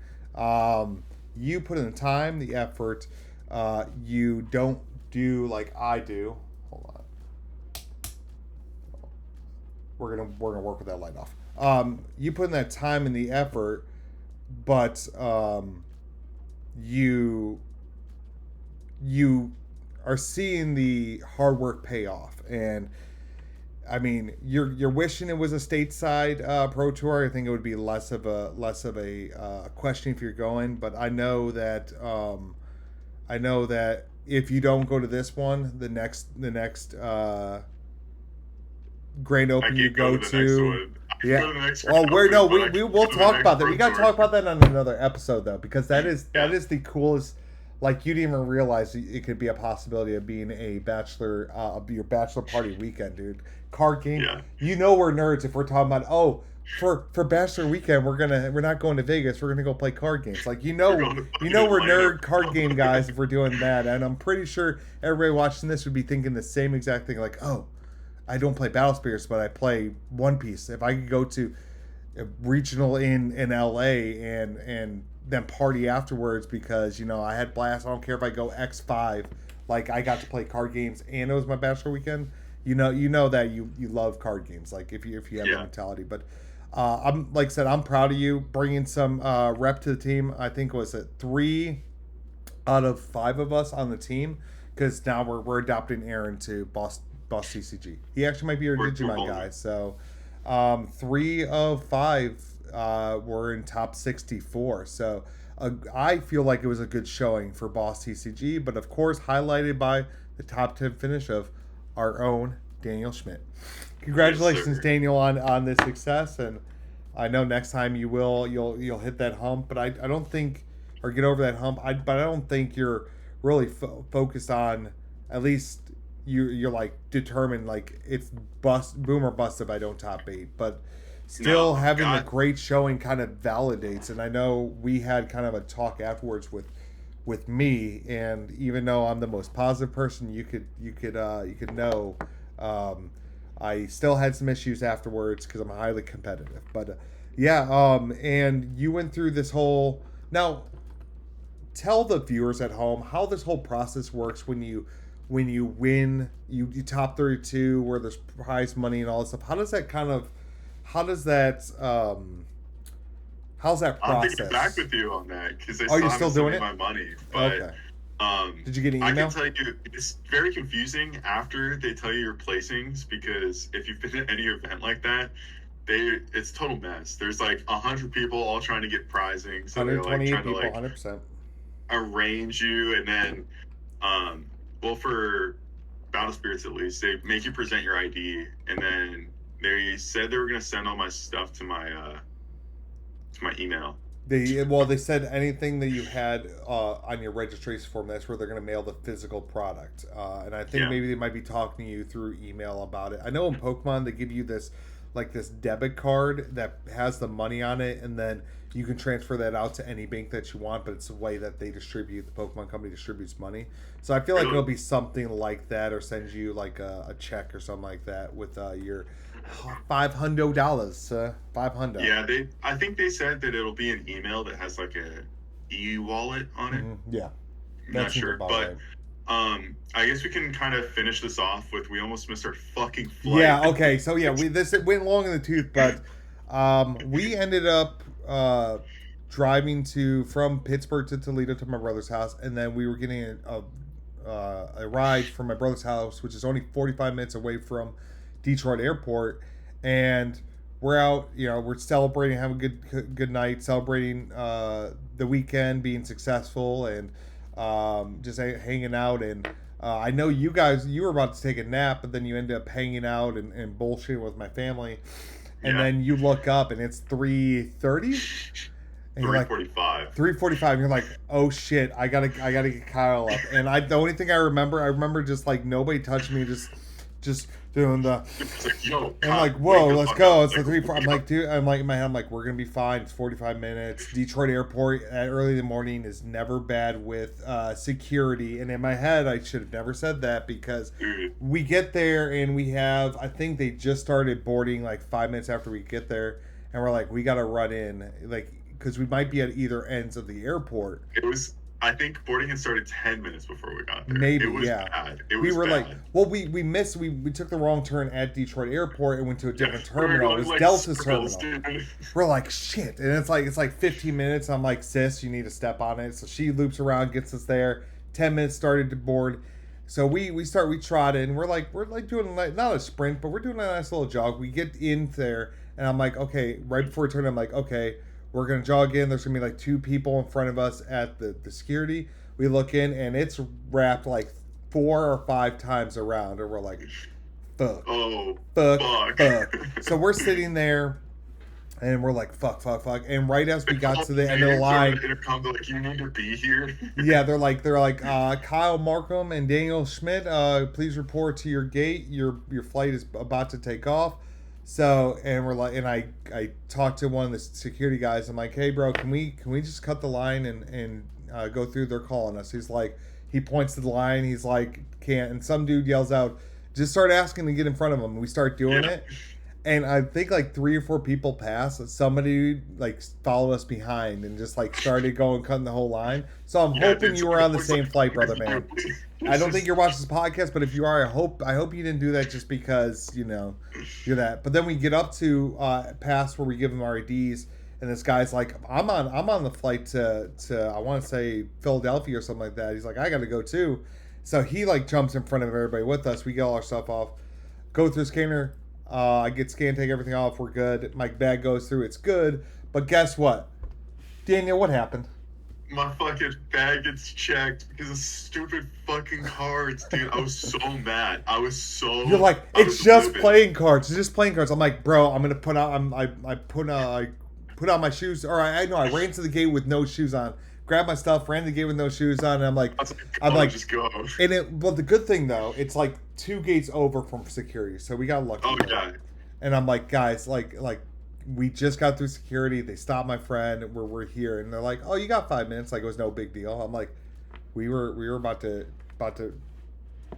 You put in the time, the effort. You don't do like I do. Hold on. We're gonna work with that light off. You put in that time and the effort, but you are seeing the hard work pay off. And I mean, you're wishing it was a stateside Pro Tour. I think it would be less of a question if you're going. But I know that if you don't go to this one, the next Grand Open you go to. Oh, we will talk about that. We got to talk about that on another episode, though, because that is the coolest. Like, you didn't even realize it could be a possibility of being a bachelor, your bachelor party weekend, dude. Card game. Yeah. You know we're nerds if we're talking about, for bachelor weekend we're not going to Vegas. We're gonna go play card games. Like, we're nerd card game guys if we're doing that. And I'm pretty sure everybody watching this would be thinking the same exact thing. Like, I don't play Battle Spirits, but I play One Piece. If I could go to a regional in LA and then party afterwards because, I had blast. I don't care if I go X5. Like, I got to play card games and it was my bachelor weekend. You know that you love card games. Like, if you have that mentality. But I'm, like I said, I'm proud of you bringing some rep to the team. I think was it 3 out of 5 of us on the team, because now we're adopting Aaron to Boss Tcg. He actually might be your Digimon guy. So 3 of 5 were in top 64. So I feel like it was a good showing for Boss Tcg, but of course highlighted by the top 10 finish of our own Daniel Schmidt. Congratulations, Daniel, on this success, and I know next time you'll hit that hump, but I don't think, or get over that hump. But I don't think you're really focused on, at least you're like determined, like it's boom or bust if I don't top 8. But still, having a great showing kind of validates. And I know we had kind of a talk afterwards with me, and even though I'm the most positive person you could know, I still had some issues afterwards because I'm highly competitive. But and you went through this whole. Now, tell the viewers at home how this whole process works when you win, you top 32, where there's prize money and all this stuff. How's that process? I'll get back with you on that, because they you're still doing it? My money. But okay. Did you get an email? I can tell you, it's very confusing after they tell you your placings, because if you've been at any event like that, it's total mess. There's like 100 people all trying to get prizing, so they're like trying to 100%. Arrange you, and then for Battle Spirits at least, they make you present your ID, and then they said they were going to send all my stuff to my email. They said anything that you had on your registration form, that's where they're going to mail the physical product. And I think maybe they might be talking to you through email about it. I know in Pokemon they give you this debit card that has the money on it, and then you can transfer that out to any bank that you want, but it's the way that they distribute, the Pokemon company distributes money. So I feel like it'll be something like that, or send you like a check or something like that with your $500, $500. Yeah, I think they said that it'll be an email that has like a e-wallet on it. Yeah, I'm that not seems sure, about but right. I guess we can kind of finish this off with we almost missed our fucking flight. Yeah. Okay. So yeah, this went long in the tooth, but we ended up driving from Pittsburgh to Toledo to my brother's house, and then we were getting a ride from my brother's house, which is only 45 minutes away from Detroit Airport, and we're out. You know, we're celebrating, having a good night, celebrating the weekend being successful, and just hanging out. And I know you were about to take a nap, but then you ended up hanging out and bullshitting with my family, and Yeah. then you look up and it's 3:30. And you're like 3:45. 3:45. You're like, oh shit, I gotta get Kyle up. And the only thing I remember just like nobody touched me, just doing the. It's like, yo, I'm like, whoa, let's go. It's the 3. I'm like, dude. I'm like in my head. I'm like, we're gonna be fine. It's 45 minutes. Detroit Airport at early in the morning is never bad with security. And in my head, I should have never said that because dude, we get there and we have. I think they just started boarding like 5 minutes after we get there, and we're like, we gotta run in like. Because we might be at either ends of the airport. it was. I think boarding had started 10 minutes before we got there. Maybe, it was yeah. bad. It We was were bad. like, well, we missed. We took the wrong turn at Detroit Airport and went to a different We were terminal. going It was like Delta's circles, terminal. dude. We're like, shit, and it's like 15 minutes. I'm like, sis, you need to step on it. So she loops around, gets us there. 10 minutes started to board. So we trot in. We're like doing like not a sprint, but we're doing a nice little jog. We get in there, and I'm like, okay, right before we turn, I'm like, okay. We're gonna jog in. There's gonna be like 2 people in front of us at the security. We look in and it's wrapped like 4 or 5 times around, and we're like, fuck, Oh, fuck. fuck. So we're sitting there, and we're like, fuck. And right as we got to the end of the They're line, intercom, they're like, you need to be here. yeah, they're like, Kyle Markham and Daniel Schmidt, please report to your gate. Your flight is about to take off. So, and we're like, and I talked to one of the security guys. I'm like, hey, bro, can we just cut the line and go through? They're calling us. He's like, he points to the line. He's like, can't. And some dude yells out, just start asking to get in front of him. We start doing it. And I think like 3 or 4 people passed. Somebody like followed us behind and just like started cutting the whole line. So I'm hoping you were on the same flight, brother man. I don't think you're watching this podcast, but if you are, I hope you didn't do that just because you're that. But then we get up to past where we give them our IDs, and this guy's like, I'm on the flight to I want to say Philadelphia or something like that. He's like, I got to go too. So he like jumps in front of everybody with us. We get all our stuff off, go through the scanner. I get scanned, take everything off. We're good. My bag goes through. It's good. But guess what, Daniel? What happened? My fucking bag gets checked because of stupid fucking cards, dude. I was so mad. You're like, it's just playing cards. It's just playing cards. I'm like, bro, I'm gonna put out. I put on my shoes. Or I ran to the gate with no shoes on. Grabbed my stuff, ran to the gate with no shoes on, and I'm like, just go. But the good thing though, it's like 2 gates over from security, so we got lucky. Oh yeah. And I'm like, guys, like we just got through security. They stopped my friend. We're here, and they're like, "Oh, you got 5 minutes." Like it was no big deal. I'm like, we were about to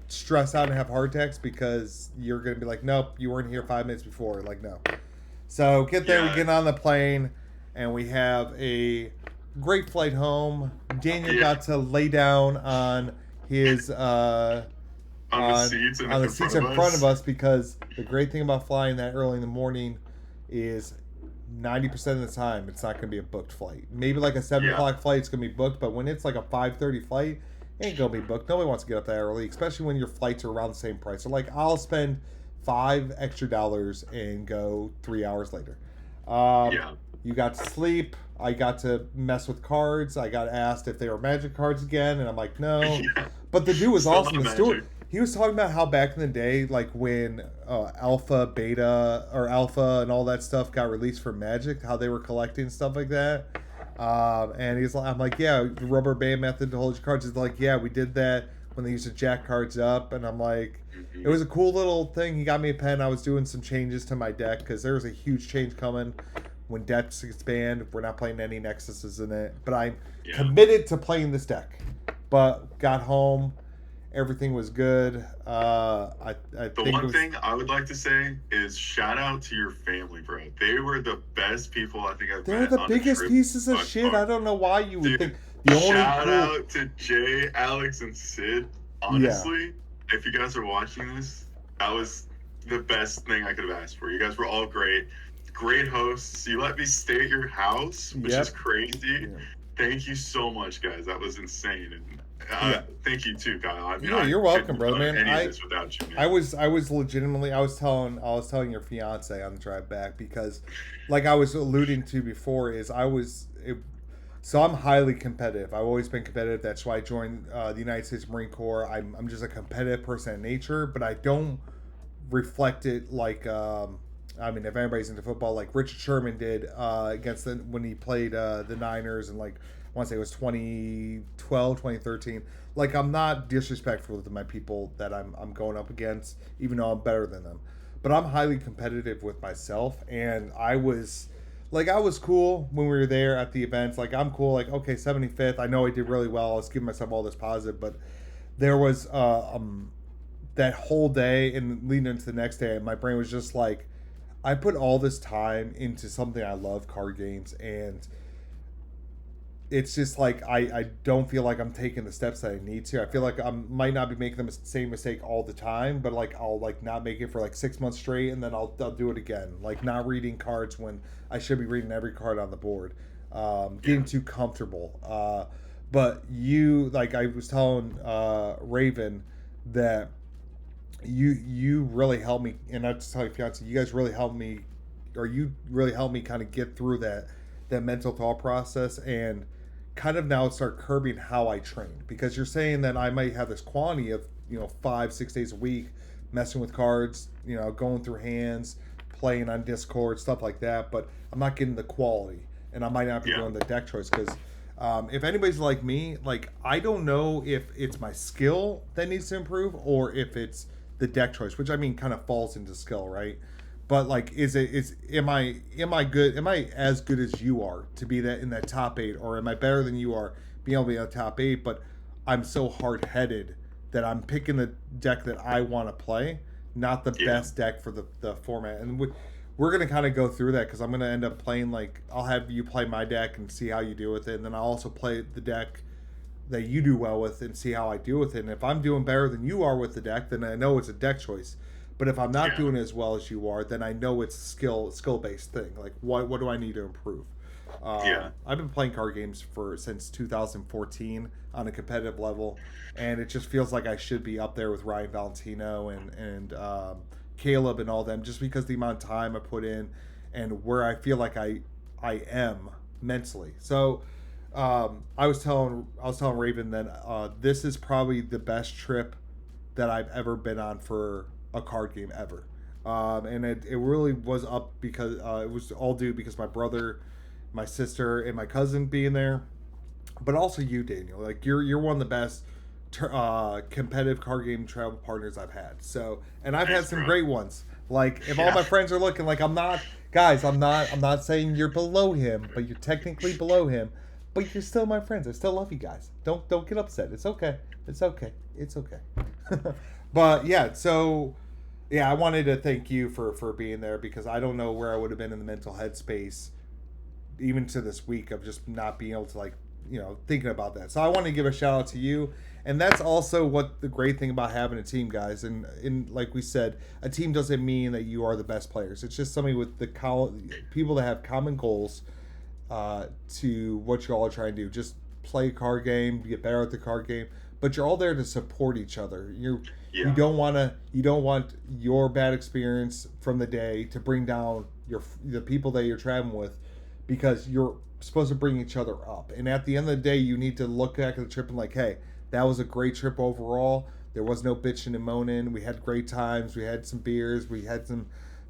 stress out and have heart attacks because you're gonna be like, "Nope, you weren't here 5 minutes before." Like no. So get there, we get on the plane, and we have a great flight home. Daniel got to lay down on his on the seats in front of us because the great thing about flying that early in the morning is 90% of the time it's not going to be a booked flight. Maybe like a 7 o'clock flight, it's going to be booked, but when it's like a 5:30 flight, it ain't going to be booked. Nobody wants to get up that early, especially when your flights are around the same price. So like, I'll spend $5 extra and go 3 hours later. You got to sleep. I got to mess with cards. I got asked if they were magic cards again, and I'm like, no. Yeah. But the dude was awesome. The steward, magic. he was talking about how back in the day, like when Alpha, Beta, or Alpha and all that stuff got released for Magic, how they were collecting stuff like that. And he's like, I'm like, yeah, the rubber band method to hold your cards. He's like, yeah, we did that when they used to jack cards up. And I'm like, it was a cool little thing. He got me a pen. I was doing some changes to my deck because there was a huge change coming when decks expand. We're not playing any Nexuses in it, but I'm committed to playing this deck. But got home, Everything was good. I The think it one was thing I would like to say is shout out to your family, bro. They were the best people I think I've they're met the on a biggest trip pieces of thus shit. I far. don't know why you would think Dude, the only shout cool. out to Jay, Alex, and Sid. Yeah, Honestly, if you guys are watching this, that was the best thing I could have asked for. You guys were all great. Great hosts. You let me stay at your house, which is yep, crazy. yeah, Thank you so much, guys. That was insane. And yeah. thank you too, Kyle. I mean, Yeah, I you're couldn't welcome, have brother, done man. any of this without you, I man. was I was legitimately I was telling your fiance on the drive back because like I was alluding to before is so I'm highly competitive. I've always been competitive. That's why I joined the United States Marine Corps. I'm just a competitive person in nature, but I don't reflect it like I mean if anybody's into football like Richard Sherman did against when he played the Niners and like I want to say it was 2012, 2013. Like I'm not disrespectful to my people that I'm going up against even though I'm better than them, but I'm highly competitive with myself. And I was cool when we were there at the events. Like I'm cool. Like okay, 75th. I know I did really well. I was giving myself all this positive, but there was that whole day and leading into the next day, my brain was just like, I put all this time into something I love, card games, and it's just like I don't feel like I'm taking the steps that I need to. I feel like I might not be making the same mistake all the time, but like I'll like not make it for like 6 months straight, and then I'll do it again. Like not reading cards when I should be reading every card on the board. Getting Yeah, too comfortable. But you like I was telling Raven that you really helped me, and I just tell your fiance, you guys really helped me, or you really helped me kind of get through that mental thought process and kind of now start curbing how I train because you're saying that I might have this quantity of 5 6 days a week messing with cards, going through hands, playing on Discord, stuff like that, but I'm not getting the quality, and I might not be yeah, doing the deck choice because if anybody's like me, like I don't know if it's my skill that needs to improve or if it's the deck choice, which I mean kind of falls into skill, right? But like, am I good? Am I as good as you are to be that in that top eight, or am I better than you are being able to be in the top eight? But I'm so hard headed that I'm picking the deck that I want to play, not the yeah, best deck for the format. And we're gonna kind of go through that because I'm gonna end up playing like I'll have you play my deck and see how you do with it, and then I'll also play the deck that you do well with and see how I do with it. And if I'm doing better than you are with the deck, then I know it's a deck choice. But if I'm not yeah, doing as well as you are, then I know it's skill based thing. Like what do I need to improve? yeah. I've been playing card games for since 2014 on a competitive level, and it just feels like I should be up there with Ryan Valentino and Caleb and all them, just because the amount of time I put in and where I feel like I am mentally. So I was telling Raven that this is probably the best trip that I've ever been on for a card game ever. And it really was up because it was all due because my brother, my sister, and my cousin being there, but also you, Daniel. Like you're one of the best competitive card game travel partners I've had. So, and I've had Thanks, some bro. great ones. Like if all Yeah, my friends are looking, like I'm not, guys, I'm not saying you're below him, but you're technically below him. But you're still my friends. I still love you guys. Don't get upset. It's okay. It's okay. It's okay. But yeah, so yeah, I wanted to thank you for being there because I don't know where I would have been in the mental headspace even to this week of just not being able to like thinking about that. So I want to give a shout out to you, and that's also what the great thing about having a team, guys. And in like we said, a team doesn't mean that you are the best players. It's just somebody with people that have common goals to what you all are trying to do. Just play a card game, get better at the card game, but you're all there to support each other. You yeah, don't want your bad experience from the day to bring down the people that you're traveling with because you're supposed to bring each other up. And at the end of the day, you need to look back at the trip and like, hey, that was a great trip overall. There was no bitching and moaning. We had great times. We had some beers. We had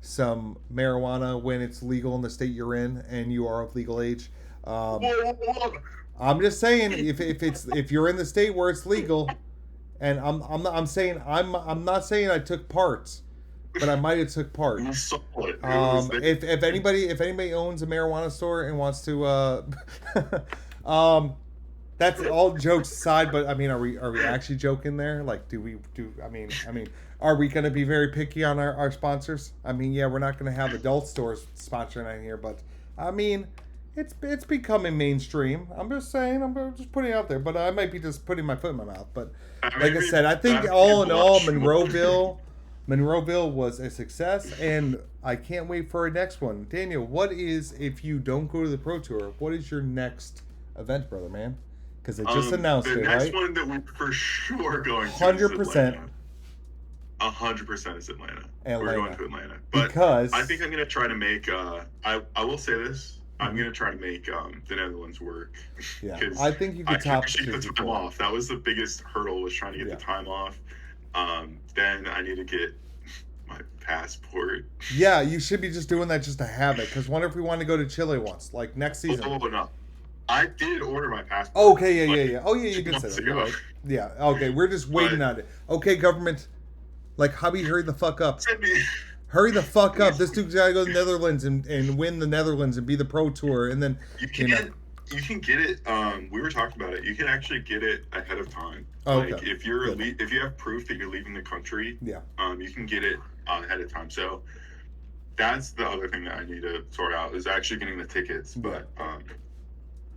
some marijuana when it's legal in the state you're in and you are of legal age. Um, whoa, whoa, whoa. I'm just saying if you're in the state where it's legal, and I'm not saying I took part, but I might have took part. You saw it. It was there. If anybody owns a marijuana store and wants to um That's all jokes aside, but I mean, are we actually joking there? Like, I mean, are we going to be very picky on our sponsors? I mean, yeah, we're not going to have adult stores sponsoring on here, but I mean, it's becoming mainstream. I'm just saying, just putting it out there, but I might be just putting my foot in my mouth. But like I Maybe said, I think that all you in all, blush more. Monroeville was a success, and I can't wait for our next one. Daniel, what is, if you don't go to the Pro Tour, what is your next event, brother, man? Because they just announced The it, next right? one that we're for sure going to is 100% Atlanta. 100% is Atlanta. We're going Atlanta. to Atlanta, but I think Because, I'm gonna try to make. I will say this. I'm mhm, gonna try to make the Netherlands work yeah, because I think you I could can top actually get the time 64. off. That was the biggest hurdle, was trying to get Yeah. the time off. Then I need to get my passport. Yeah, you should be just doing that just to have it. Because what if we want to go to Chile once, like next season? Oh no, I did order my passport Okay, yeah, yeah, like yeah. Oh, yeah, you two did say months that. You're ago, right. Yeah, okay, we're just waiting but on it. Okay, government, like, hurry the fuck up. send me. Hurry the fuck up. Please. This dude's got to go to the Netherlands and win the Netherlands and be the Pro Tour. And then, You you know. can get it. We were talking about it. You can actually get it ahead of time. Oh, okay. Like Good. if you have proof that you're leaving the country, Yeah. you can get it ahead of time. So that's the other thing that I need to sort out, is actually getting the tickets. Yeah. But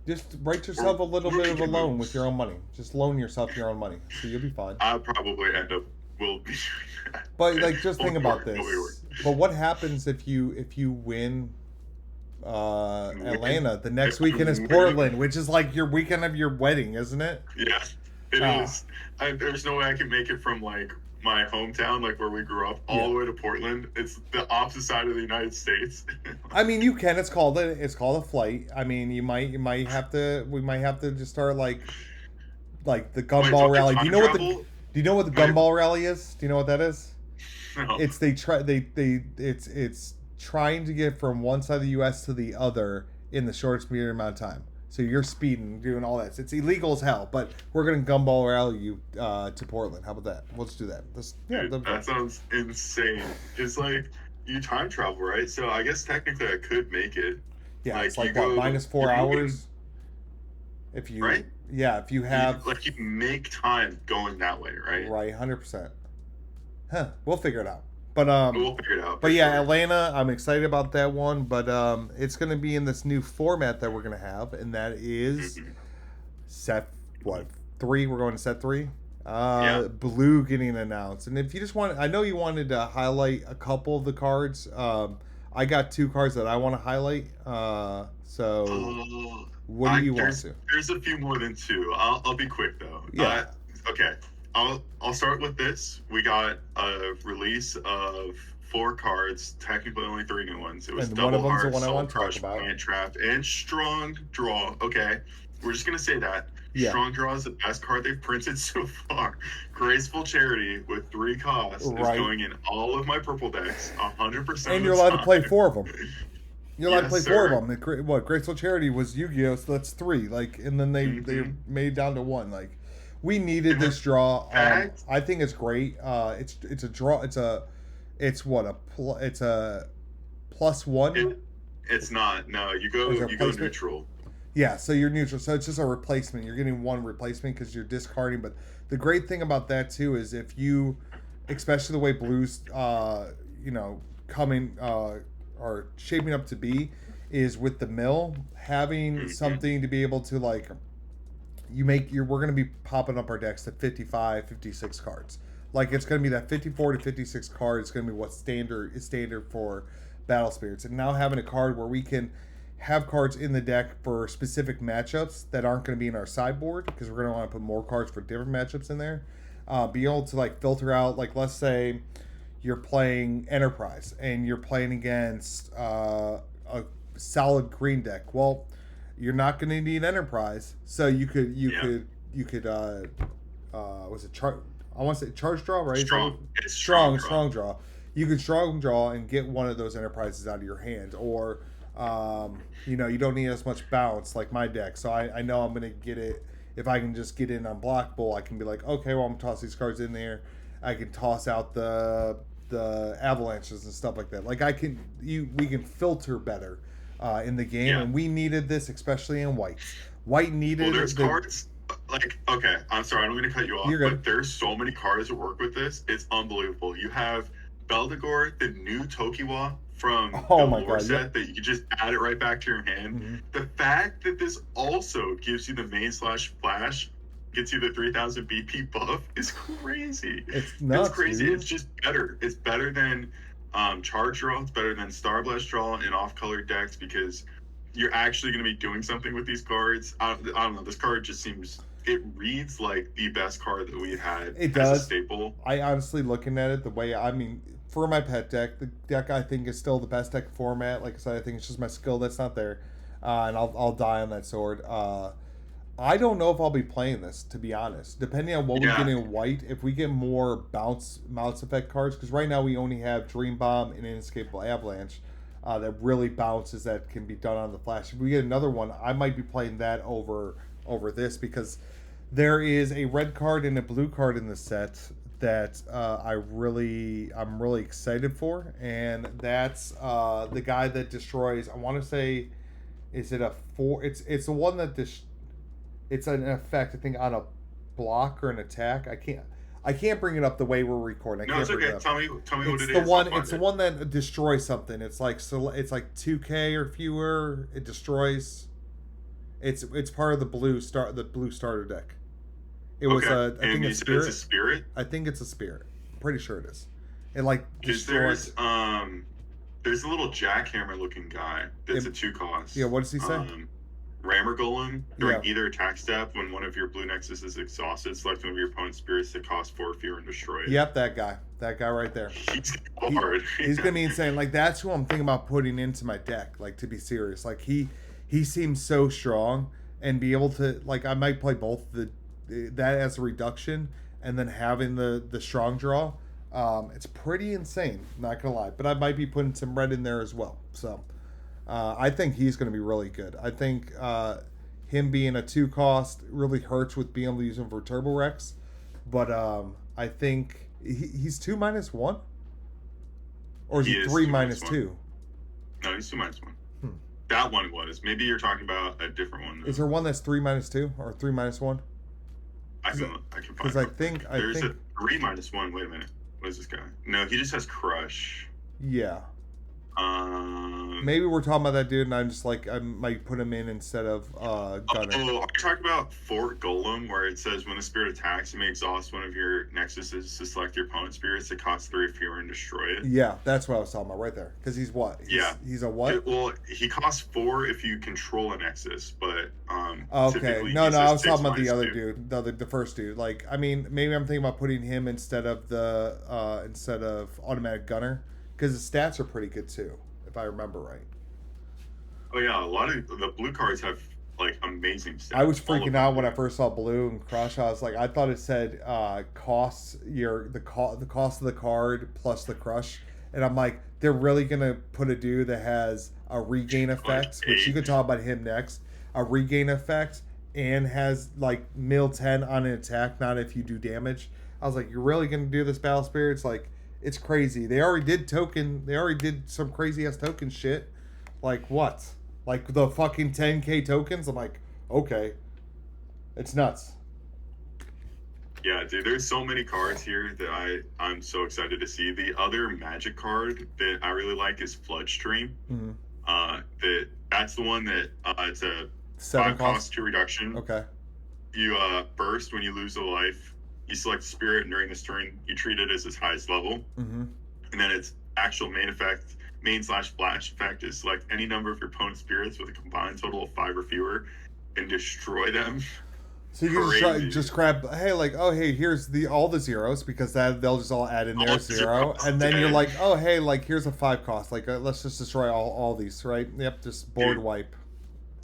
Just write yourself a little we're bit of a making loan with moves. your own money. Just loan yourself your own money. So you'll be fine. I'll probably end up will be doing that. But like, just think Won't about work, won't this. But what happens if you win Atlanta? The next weekend is Portland, which is like your weekend of your wedding, isn't it? Yeah, it Ah, is. There's no way I can make it from like my hometown, like where we grew up, all yeah. the way to Portland. It's the opposite side of the United States. I mean, you can. It's called a flight. I mean, you might have to. We might have to just start like the Wait, gumball so my rally. Do you time know what the travel? Do you know what the My gumball rally is? Do you know what that is? no. It's it's trying to get from one side of the U.S. to the other in the shortest period amount of time. So you're speeding, doing all that. It's illegal as hell, but we're gonna gumball rally you to Portland. How about that? Let's do that. Dude, That'd be fun. that sounds insane. It's like you time travel, right? So I guess technically I could make it. Yeah, it's Like you like what, go, minus four you're moving, hours if you, right? yeah, if you have, You make time going that way, right? right, 100%. Huh? We'll figure it out. But We'll figure it out But for yeah, sure. Atlanta, I'm excited about that one. But it's going to be in this new format that we're going to have, and that is Mhm. set what 3. We're going to set 3. Yeah. Blue getting announced, and if you just want, I know you wanted to highlight a couple of the cards. I got 2 cards that I want to highlight. So what do you want to? There's a few more than 2. I'll be quick though. Yeah, Okay. I'll start with this. We got a release of 4 cards, technically only 3 new ones. It was and one of Double them's the Heart, one I Soul want to talk Crush, about. Plant Trap, and Strong Draw. Okay. We're just gonna say that. Yeah, Strong Draw is the best card they've printed so far. Graceful Charity with 3 costs is right. going in all of my purple decks 100% And of you're the allowed to play time. 4 of them. You're allowed to play Yes, 4 of sir. them. What Graceful Charity was Yu-Gi-Oh, so that's 3. Like, and then they Hmm. made it down to 1. Like, we needed And this the draw. fact I think it's great. It's a draw. It's what it's a +1. it, it's not. No, Or is it a you go replacement? neutral. Yeah, so you're neutral. So it's just a replacement. You're getting 1 replacement because you're discarding. But the great thing about that too is if you, especially the way blues, coming are shaping up to be, is with the mill having Hmm. something to be able to like, we're going to be popping up our decks to 55, 56 cards. Like it's going to be that 54 to 56 card. It's going to be what is standard for Battle Spirits. And now having a card where we can have cards in the deck for specific matchups that aren't going to be in our sideboard because we're going to want to put more cards for different matchups in there. Be able to like filter out, like let's say you're playing Enterprise and you're playing against a solid green deck. Well, you're not going to need Enterprise, so Yeah. you could was it I want to say charge draw, right? Strong. It's strong draw. Strong draw. You could strong draw and get one of those Enterprises out of your hand, or you don't need as much bounce like my deck. So I know I'm gonna get it if I can just get in unblockable. I can be like, okay, well I'm gonna toss these cards in there. I can toss out the avalanches and stuff like that. Like we can filter better in the game, Yeah. and we needed this especially in whites. White Well, needed there's the. cards like okay, I'm sorry, I don't mean to cut you off, You're good. but there's so many cards that work with this. It's unbelievable. You have Beldegor, the new Tokiwa from the Oh my lore god. Yep. set that you can just add it right back to your hand. Mm-hmm. The fact that this also gives you the main slash flash, gets you the 3000 BP buff is crazy. It's It's nuts, crazy. dude. It's just better. It's better than charge draw. It's better than star blast draw in off color decks because you're actually going to be doing something with these cards. I don't know. This card just seems, it reads like the best card that we had It as a does. staple. I honestly, looking at it the way, I mean, for my pet deck, the deck I think is still the best deck format. Like I said, I think it's just my skill that's not there, and I'll die on that sword. I don't know if I'll be playing this, to be honest. Depending on what we Yeah. get in white, if we get more bounce effect cards, because right now we only have Dream Bomb and Inescapable Avalanche that really bounces, that can be done on the flash. If we get another one, I might be playing that over this, because there is a red card and a blue card in the set that I'm really excited for, and that's the guy that destroys. I want to say, is it a four? It's the one that it's an effect, I think, on a block or an attack. I can't bring it up the way we're recording. I No, can't it's bring okay. it up. Tell me what It's it the is. one. It's the one that destroys something. It's like, so it's like 2K or fewer. It destroys. It's part of the blue starter deck. It was Okay. I think And you it's said it's spirit. a spirit? I think it's a spirit. I'm pretty sure it is. It like Because destroys. there's a little jackhammer looking guy that's a 2 cost. Yeah. What does he say? Rammer Golem, during Yeah. either attack step, when one of your blue nexus is exhausted, select one of your opponent's spirits that cost 4 fewer and destroy it. Yep, that guy. That guy right there. He's hard. He's gonna be insane. Like, that's who I'm thinking about putting into my deck. Like, to be serious, like he seems so strong, and be able to, like, I might play both that as a reduction, and then having the strong draw. It's pretty insane. Not gonna lie, but I might be putting some red in there as well. So I think he's gonna be really good. I think him being a 2 cost really hurts with being able to use him for Turbo Rex, but I think he's 2-1, or is he 3-2? No, he's 2-1. Hmm. That one was. Maybe you're talking about a different one. Though. Is there one that's 3-2 or 3-1? I can find. Because I think There's a 3-1. Wait a minute. What is this guy? No, he just has Crush. Yeah. Maybe we're talking about that dude, and I'm just like, I might put him in instead of Gunner. Oh, are you talking about Fort Golem, where it says when the spirit attacks, you may exhaust one of your nexuses to select your opponent's spirits that cost 3 fewer and destroy it? Yeah, that's what I was talking about right there. Because he's what? He's a what? Well, he costs 4 if you control a nexus, but okay. No, I was talking about the other 2. dude, the first dude. Like, I mean, maybe I'm thinking about putting him instead of automatic Gunner, because his stats are pretty good too, if I remember right. Oh yeah, a lot of the blue cards have like amazing stats. I was freaking out when I first saw blue and Crush. I was like, I thought it said costs the cost of the card plus the Crush, and I'm like, they're really gonna put a dude that has a regain effect, which you could talk about him next. A regain effect, and has like mil 10 on an attack, not if you do damage. I was like, you're really gonna do this, Battle Spirits? Like, it's crazy. They already did some crazy ass token shit. Like, what? Like the fucking 10k tokens? I'm like, okay. It's nuts. Yeah, dude, there's so many cards here that I'm so excited to see. The other Magic card that I really like is Floodstream. Mm-hmm. That's the one that it's a 7 cost 2 reduction. Okay. You burst when you lose a life. You select spirit, and during this turn, you treat it as its highest level. Mm-hmm. And then its actual main/flash effect is select any number of your opponent's spirits with a combined total of 5 or fewer and destroy them. So you can just grab, hey, here's all the zeros, because they'll just all add in their 0, and then you're like, oh, hey, like, here's a 5 cost, like, let's just destroy all these, right? Yep, just board wipe.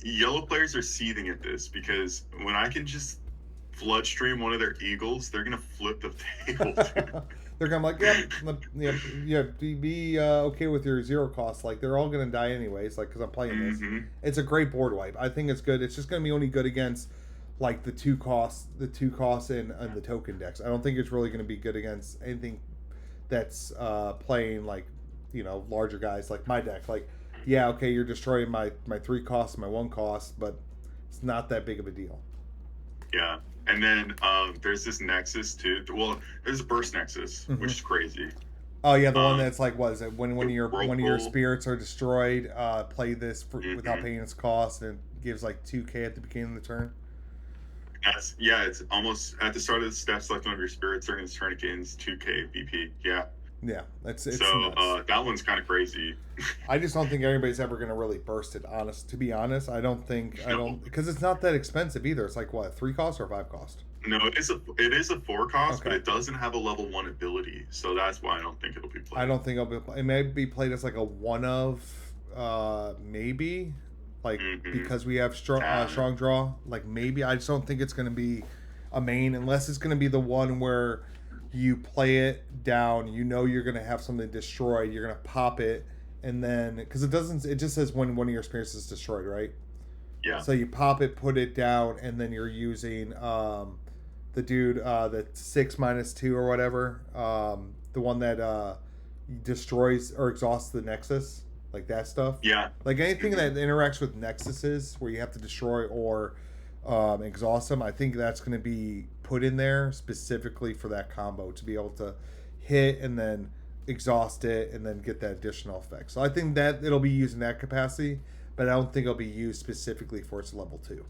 Yellow players are seething at this, because when I can just Floodstream one of their eagles, they're gonna flip the table. They're gonna be like, yep, be okay with your 0 cost. Like, they're all gonna die anyways. Like, because I'm playing this. It's a great board wipe. I think it's good. It's just gonna be only good against like the 2 costs and the token decks. I don't think it's really gonna be good against anything that's playing like, larger guys like my deck. Like, yeah, okay, you're destroying my 3 costs, my 1 cost, but It's not that big of a deal. Yeah. And then there's this Nexus too. Well, there's a Burst Nexus, which is crazy. Oh yeah, the one that's like, what is it? When The one of your Whirlpool. spirits are destroyed, play this without Hmm. paying its cost, and it gives like 2K at the beginning of the turn. That's yeah. It's almost at the start of the step. Select one of your spirits during this turn. It gains 2K BP. Yeah. Yeah, it's So nuts. that one's kind of crazy. I just don't think anybody's ever gonna really burst it. To be honest, I No, don't because it's not that expensive either. It's like what, 3 cost or 5 cost? no, it is a 4 cost, but Okay. it doesn't have a level 1 ability, so that's why I don't think it'll be I played. don't think it may be played as like a one of, maybe, like Mm-hmm. because we have Tad. strong draw. Like maybe I just don't think it's gonna be a main unless it's gonna be the one where you play it down. You know you're gonna have something destroyed. You're gonna pop it, and then because it doesn't, it just says when one of your spirits is destroyed, right? Yeah. So you pop it, put it down, and then you're using the dude, the 6 minus 2 or whatever, the one that destroys or exhausts the Nexus, like that stuff. Yeah. Like anything Mm-hmm. that interacts with Nexuses where you have to destroy or exhaust them, I think that's going to be put in there specifically for that combo to be able to hit and then exhaust it and then get that additional effect. So I think that it'll be used in that capacity, but I don't think it'll be used specifically for its level 2.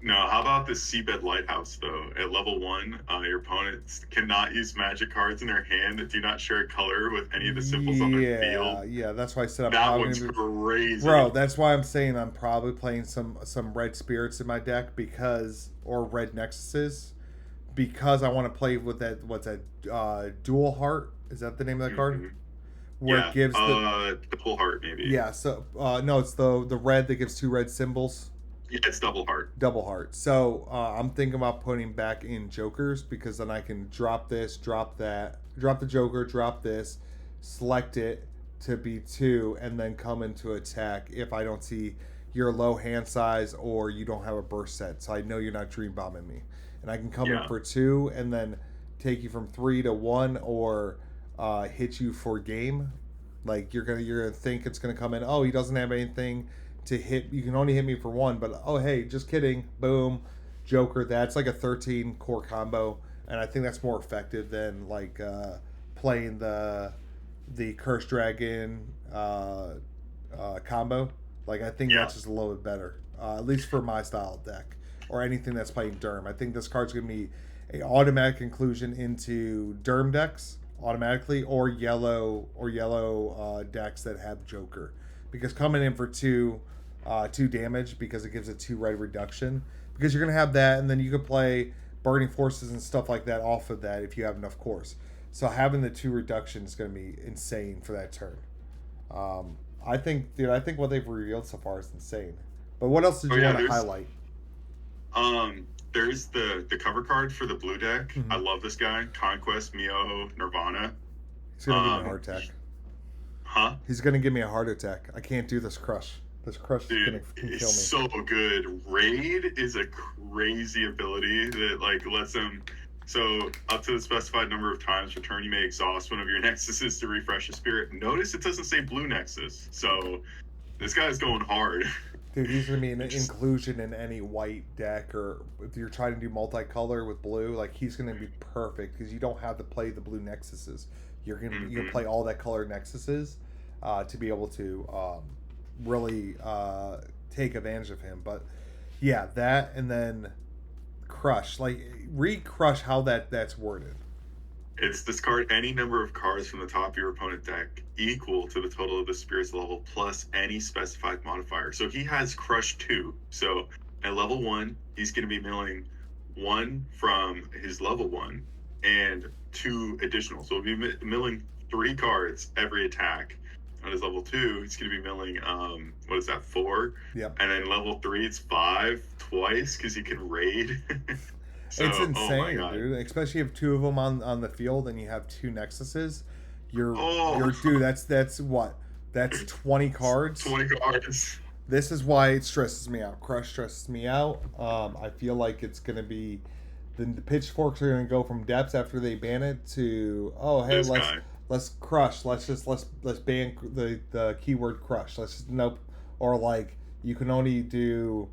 No, how about the Seabed Lighthouse though? At level 1, your opponents cannot use magic cards in their hand that do not share color with any of the symbols on their field. Yeah, that's why I said I'm That probably one's gonna be, bro. crazy. That's why I'm saying I'm probably playing some red spirits in my deck because or red nexuses because I want to play with that. What's that? Dual heart, is that the name of that card? Hmm. Where it Yeah, gives the, double heart maybe. yeah. So no, it's the red that gives 2 red symbols. Yeah, it's double heart. Double heart. So I'm thinking about putting back in jokers because then I can drop this, drop that, drop the joker, drop this, select it to be 2, and then come into attack if I don't see your low hand size or you don't have a burst set. So I know you're not dream bombing me, and I can come in Yeah, for 2 and then take you from 3 to 1 or hit you for game. Like you're gonna think it's gonna come in. Oh, he doesn't have anything to hit. You can only hit me for 1, but oh hey, just kidding. Boom, Joker. That's like a 13 core combo, and I think that's more effective than like playing the Curse Dragon combo. Like I think yeah, that's just a little bit better, at least for my style of deck or anything that's playing Derm. I think this card's gonna be a automatic inclusion into Derm decks automatically or yellow decks that have Joker because coming in for 2 damage because it gives a 2 red reduction because you're gonna have that and then you could play burning forces and stuff like that off of that if you have enough cores. So having the 2 reduction is gonna be insane for that turn. I think, dude, I think what they've revealed so far is insane. But what else did oh you yeah. want to There's highlight? there's the cover card for the blue deck. Mm-hmm. I love this guy, Conquest Mio Nirvana. He's gonna give me a heart attack. Huh? He's gonna give me a heart attack. I can't do this crush. This crush is gonna Dude, fucking it's kill me. so good. Raid is a crazy ability that like lets him. So up to the specified number of times per turn, you may exhaust one of your nexuses to refresh a spirit. Notice it doesn't say blue nexus, so this guy's going hard. Dude, he's gonna be an Just inclusion in any white deck, or if you're trying to do multicolor with blue, like he's gonna be perfect because you don't have to play the blue nexuses. You can play all that color nexuses to be able to really take advantage of him. But yeah, that and then crush, like read crush how that's worded. It's discard any number of cards from the top of your opponent deck equal to the total of the spirit's level plus any specified modifier. So he has Crush 2. So at level 1, he's going to be milling 1 from his level 1 and 2 additional. So he'll be milling 3 cards every attack. On his level 2, he's going to be milling, what is that, 4? Yep. And then level 3, it's 5 twice because he can raid. So, It's oh my insane, god. dude. Especially if 2 of them on the field and you have 2 nexuses. You're Oh, dude. That's what. That's 20 cards. 20 cards. This is why it stresses me out. Crush stresses me out. I feel like it's gonna be the pitchforks are gonna go from depths after they ban it to hey This guy. let's crush. Let's ban the keyword crush. Let's just nope. Or like you can only do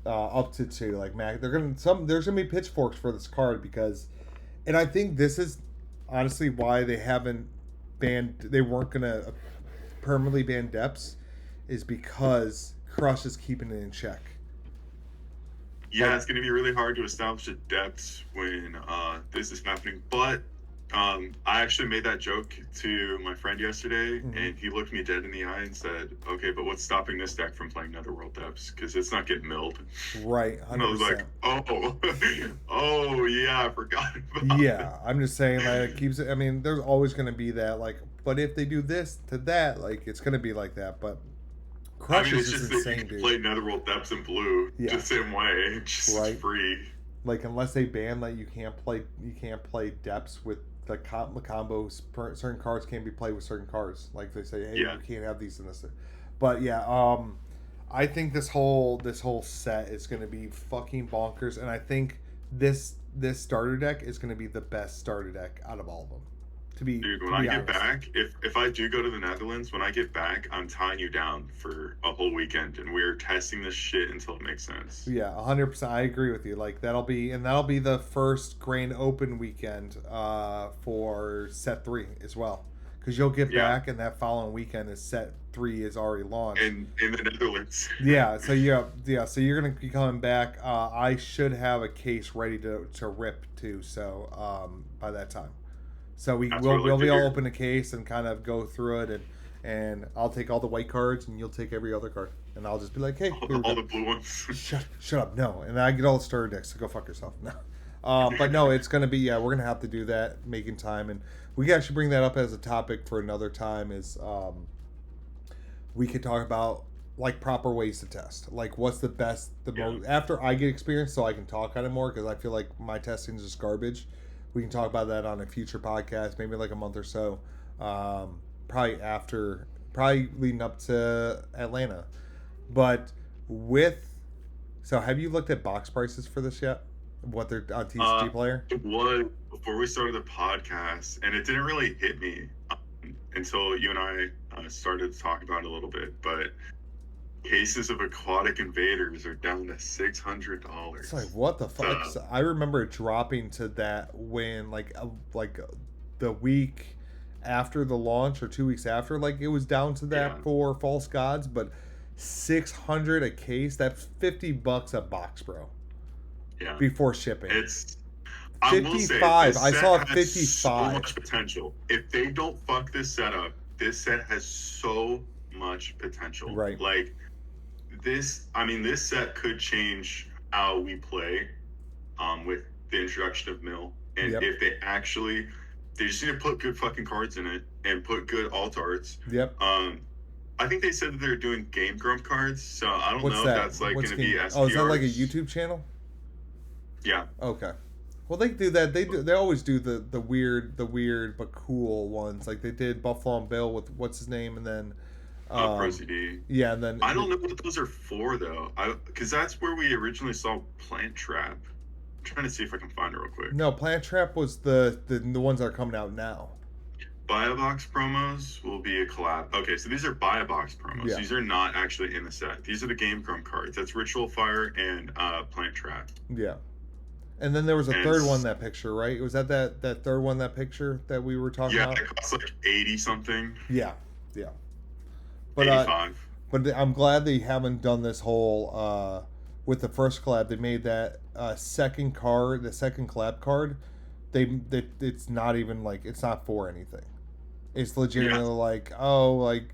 up to 2. Like Mac, there's gonna be pitchforks for this card because, and I think this is honestly why they haven't banned. They weren't gonna permanently ban depths, is because Crush is keeping it in check. Yeah, it's going to be really hard to establish a depth when this is happening. But I actually made that joke to my friend yesterday, and he looked me dead in the eye and said, "Okay, but what's stopping this deck from playing Netherworld depths? Because it's not getting milled." Right, 100%. And I was like, "Oh, oh yeah, I forgot about Yeah, I'm just saying that it keeps it. I mean, there's always going to be that, like, but if they do this to that, like, it's going to be like that. But Crush it's is just insane, that you can dude. play Netherworld depths in blue Yeah. just the same way, just Right. free. Like, unless they ban that you can't play depths with the combos. Certain cards can't be played with certain cards. Like they say, hey, Yeah. you can't have these in this. But yeah, I think this whole set is going to be fucking bonkers, and I think this starter deck is going to be the best starter deck out of all of them. Dude, when I get back, if I do go to the Netherlands, when I get back, I'm tying you down for a whole weekend, and we're testing this shit until it makes sense. Yeah, 100%. I agree with you. Like that'll be the first grand open weekend for set 3 as well, because you'll get back, and that following weekend is set 3 is already launched. In the Netherlands. Yeah. So So you're gonna be coming back. I should have a case ready to rip too. So by that time. So we'll be all open a case and kind of go through it, and I'll take all the white cards and you'll take every other card, and I'll just be like, hey, all the blue ones. shut up, no, and I get all the starter decks, so go fuck yourself. No, but no, it's gonna be we're gonna have to do that, making time, and we can actually bring that up as a topic for another time. Is we could talk about like proper ways to test, like what's the best, most after I get experience, so I can talk on it more, because I feel like my testing is just garbage. We can talk about that on a future podcast, maybe like a month or so. Probably leading up to Atlanta. But so have you looked at box prices for this yet? What they're on TCG Player? It was before we started the podcast, and it didn't really hit me until you and I started to talk about it a little bit. But cases of aquatic invaders are down to $600. It's like, what the fuck? So I remember it dropping to that when like the week after the launch or 2 weeks after, like it was down to that for False Gods, but 600 a case, that's $50 a box, bro. Yeah. Before shipping. It's 55. I saw 55. So much potential. If they don't fuck this setup, this set has so much potential. Right. Like this set could change how we play with the introduction of Mill. And if they just need to put good fucking cards in it and put good alt arts. Yep. I think they said that they're doing Game Grump cards, so I don't know if that's like going to be SPRs. Oh, is that like a YouTube channel? Yeah. Okay. Well, they do that. They always do the weird but cool ones. Like they did Buffalo and Bill with what's his name, and then Pro CD. Yeah, and then I don't know what those are for though. Because that's where we originally saw Plant Trap. I'm trying to see if I can find it real quick. No, Plant Trap was the ones that are coming out now. Buy a box promos will be a collab. Okay, so these are buy a box promos. Yeah. These are not actually in the set. These are the Game Grump cards. That's Ritual Fire and Plant Trap. Yeah. And then there was a third one, that picture, right? Was that third one, that picture that we were talking about? Yeah, it costs like 80 something. Yeah. But 85. But I'm glad they haven't done this whole with the first collab. They made that second card, the second collab card. It's not even like, it's not for anything. It's legitimately like, oh, like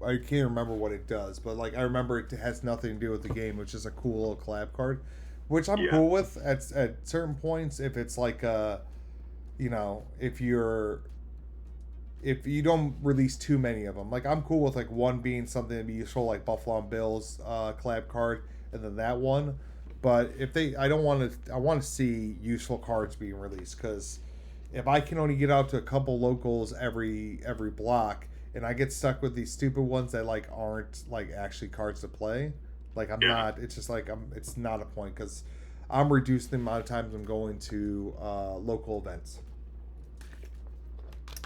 I can't remember what it does, but like I remember it has nothing to do with the game, which is a cool little collab card, which I'm cool with at certain points. If it's like if you don't release too many of them, like I'm cool with like one being something to be useful, like Buffalo and Bill's collab card, and then that one. But I want to see useful cards being released, because if I can only get out to a couple locals every block, and I get stuck with these stupid ones that like aren't like actually cards to play, like I'm not. It's just like it's not a point, because I'm reducing the amount of times I'm going to local events.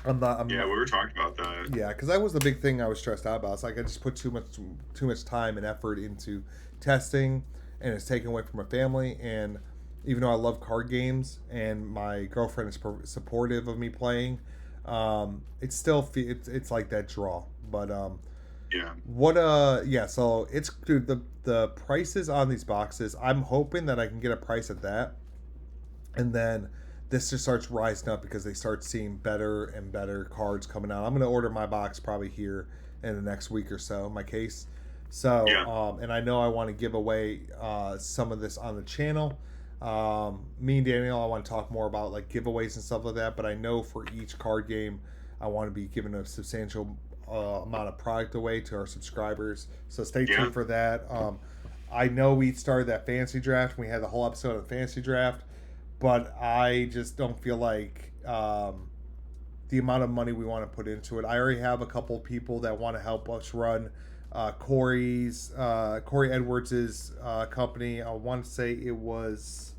We were talking about that. Yeah, because that was the big thing I was stressed out about. It's like I just put too much time and effort into testing and it's taken away from my family. And even though I love card games and my girlfriend is supportive of me playing, it's still it's like that draw. But Yeah. yeah, so it's, dude, the prices on these boxes, I'm hoping that I can get a price at that, and then this just starts rising up because they start seeing better and better cards coming out. I'm gonna order my box probably here in the next week or so, my case. So, Yeah. and I know I want to give away some of this on the channel. Me and Daniel, I want to talk more about like giveaways and stuff like that. But I know for each card game, I want to be giving a substantial amount of product away to our subscribers. So stay tuned for that. I know we started that fantasy draft. We had the whole episode of the fantasy draft, but I just don't feel like the amount of money we want to put into it. I already have a couple of people that want to help us run Corey Edwards' company. I want to say it was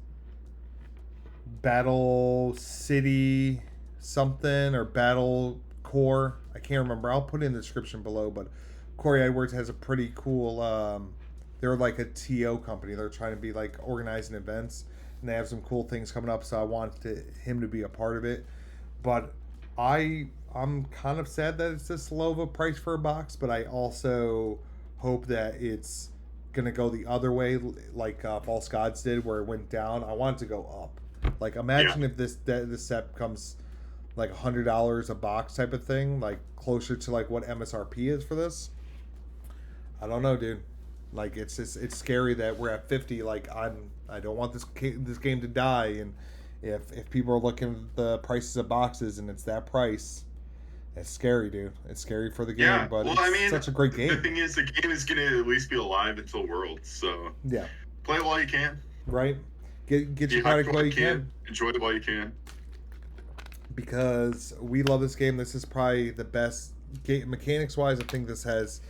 Battle City something or Battle Core. I can't remember. I'll put it in the description below. But Corey Edwards has a pretty cool. They're like a TO company. They're trying to be like organizing events, and they have some cool things coming up. So I want him to be a part of it. But I'm kind of sad that it's this low of a price for a box, but I also hope that it's gonna go the other way, like False Gods did, where it went down. I want it to go up. Like, imagine if this set comes like $100 a box type of thing, like closer to like what MSRP is for this. I don't know, dude. Like, it's scary that we're at 50. Like, I don't want this game to die, and if people are looking at the prices of boxes and it's that price, it's scary, dude. It's scary for the game, but it's such a great game. The thing is, the game is going to at least be alive until Worlds, so yeah, play it while you can. Right? Get your product while you can. Enjoy it while you can. Because we love this game. This is probably the best game mechanics-wise. I think this has,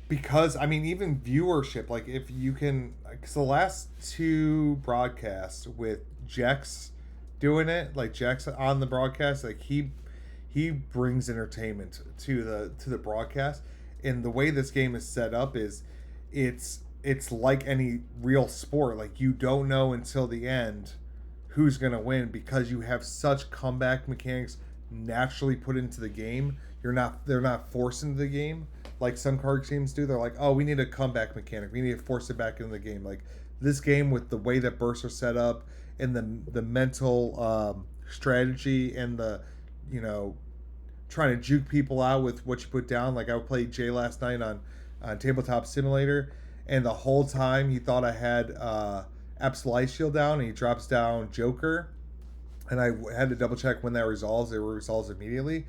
because I mean, even viewership. Like, if you can, because the last two broadcasts with Jex doing it, like Jex on the broadcast, like he brings entertainment to the broadcast. And the way this game is set up is it's like any real sport. Like, you don't know until the end who's gonna win, because you have such comeback mechanics naturally put into the game. They're not forced into the game like some card games do. They're like, oh, we need a comeback mechanic, we need to force it back into the game. Like, this game, with the way that bursts are set up and the mental strategy and the, you know, trying to juke people out with what you put down. Like, I played Jay last night on Tabletop Simulator, and the whole time he thought I had Absol Shield down, and he drops down Joker, and I had to double check when that resolves. It resolves immediately.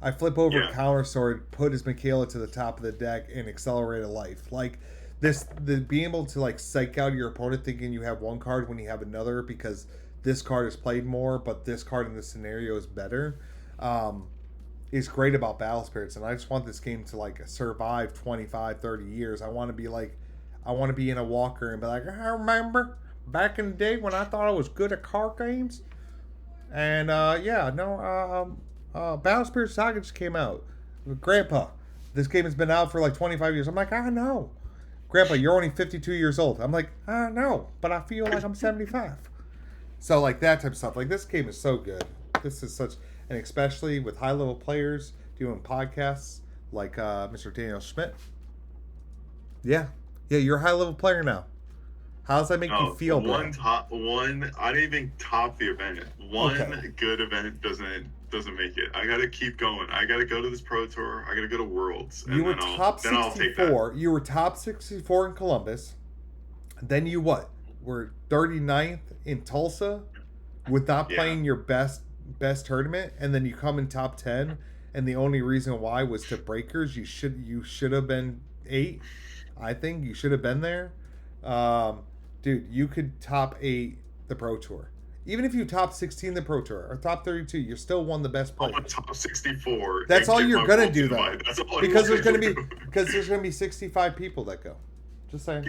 I flip over Counter Sword, put his Michaela to the top of the deck, and accelerate a life. Like, being able to like psych out your opponent thinking you have one card when you have another, because this card is played more, but this card in this scenario is better, is great about Battle Spirits. And I just want this game to like survive 25, 30 years. I want to be in a walker and be like, I remember back in the day when I thought I was good at card games. And Battle Spirits Saga just came out. Grandpa, this game has been out for like 25 years. I'm like, I know. Grandpa, you're only 52 years old. I'm like, I know, but I feel like I'm 75. So like that type of stuff. Like, this game is so good. This is such, and especially with high level players doing podcasts like Mr. Daniel Schmidt. Yeah, you're a high level player now. How does that make you feel? I didn't even top the event. One good event doesn't make it. I gotta keep going. I gotta go to this Pro Tour. I gotta go to Worlds. And you were top 64. You were top 64 in Columbus. Then you were 39th in Tulsa without playing your best tournament, and then you come in top 10, and the only reason why was to breakers. You should have been 8. I think you should have been there. Dude, you could top 8 the Pro Tour. Even if you top 16 the Pro Tour or top 32, you're still one of the best players. I'm top 64. That's all you're gonna do, though. Because there's gonna be 65 people that go. Just saying.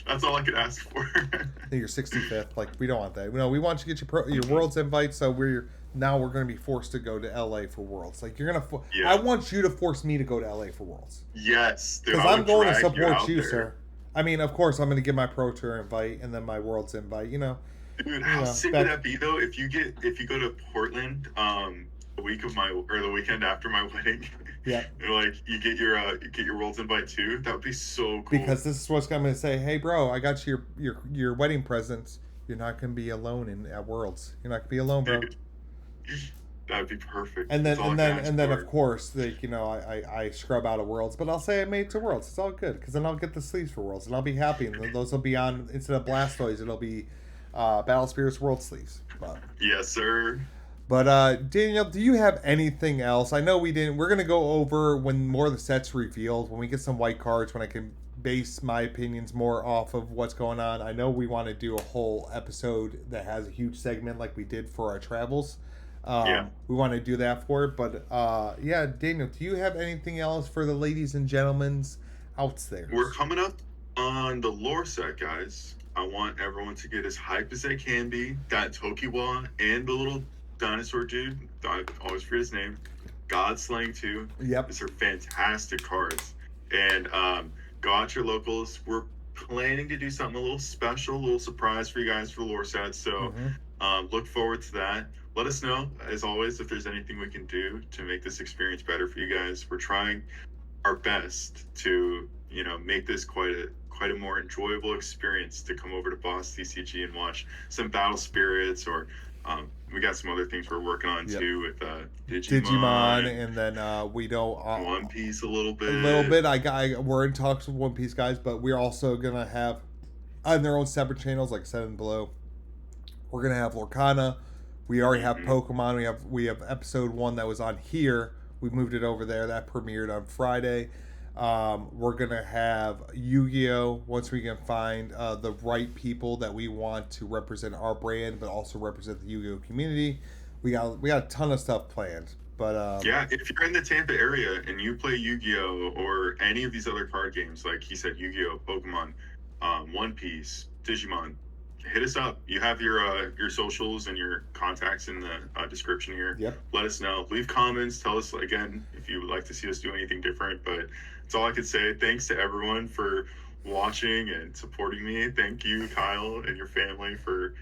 That's all I could ask for. You're 65th. Like, we don't want that. No, we want you to get your Worlds invite. So we're going to be forced to go to LA for Worlds. Like, you're gonna. I want you to force me to go to LA for Worlds. Yes, because I'm going to support you, sir. I mean, of course, I'm going to get my Pro Tour invite and then my Worlds invite. Dude, how sick would back. that be though if you go to Portland the week of my or the weekend after my wedding, Yeah. and like you get your World's invite too? That would be so cool. Because this is what's going to say. Hey, bro, I got you your wedding presents. You're not going to be alone at Worlds. You're not going to be alone, bro. Dude, that'd be perfect. And then That's all I can ask of for. course, I scrub out of Worlds, but I'll say I made it to Worlds. It's all good because then I'll get the sleeves for Worlds and I'll be happy. And those will be on instead of Blastoise, it'll be Battle Spirits World sleeves. Yes, sir. But Daniel, do you have anything else? I know we didn't. We're gonna go over when more of the sets revealed, when we get some white cards, when I can base my opinions more off of what's going on. I know we want to do a whole episode that has a huge segment like we did for our travels. Yeah. We want to do that for it, but yeah, Daniel, do you have anything else for the ladies and gentlemen's out there? We're coming up on the lore set, guys. I want everyone to get as hyped as they can be. That Tokiwa and the little dinosaur dude, I always forget his name, Godslang too. Yep. These are fantastic cards. And go out to your locals. We're planning to do something a little special, a little surprise for you guys for the lore set. So look forward to that. Let us know, as always, if there's anything we can do to make this experience better for you guys. We're trying our best to, make this quite a more enjoyable experience to come over to Boss Tcg and watch some Battle Spirits, or we got some other things we're working on too with Digimon, and then we don't One Piece a little bit. We're in talks with One Piece guys, but we're also gonna have on their own separate channels like Seven Below. We're gonna have Lorcana. We already have Pokemon. We have episode 1 that was on here. We moved it over there. That premiered on Friday. We're gonna have Yu-Gi-Oh! Once we can find the right people that we want to represent our brand, but also represent the Yu-Gi-Oh! Community. We got a ton of stuff planned. But yeah, if you're in the Tampa area and you play Yu-Gi-Oh! Or any of these other card games, like he said, Yu-Gi-Oh!, Pokemon, One Piece, Digimon, hit us up. You have your socials and your contacts in the description here. Yep. Let us know. Leave comments. Tell us again if you would like to see us do anything different. But that's all I could say. Thanks to everyone for watching and supporting me. Thank you, Kyle, and your family for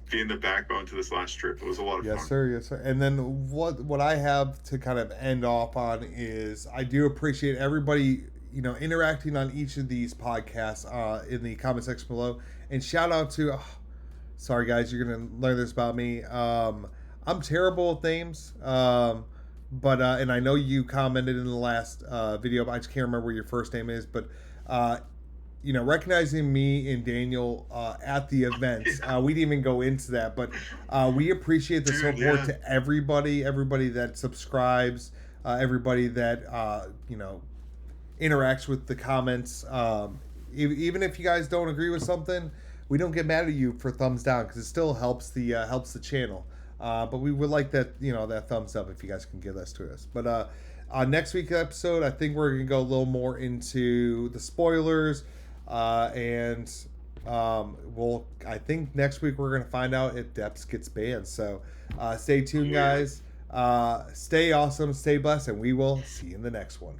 being the backbone to this last trip. It was a lot of fun. Yes, sir. Yes, sir. And then what I have to kind of end off on is I do appreciate everybody interacting on each of these podcasts in the comment section below. And shout out to, sorry guys, you're gonna learn this about me. I'm terrible at names, but and I know you commented in the last video, but I just can't remember what your first name is. But recognizing me and Daniel at the events, we didn't even go into that, but we appreciate the support to everybody that subscribes, everybody that interacts with the comments. Even if you guys don't agree with something, we don't get mad at you for thumbs down because it still helps the channel. But we would like that that thumbs up if you guys can give this to us. But on next week's episode, I think we're gonna go a little more into the spoilers, and I think next week we're gonna find out if Depths gets banned. So stay tuned, guys. Stay awesome, stay blessed, and we will see you in the next one.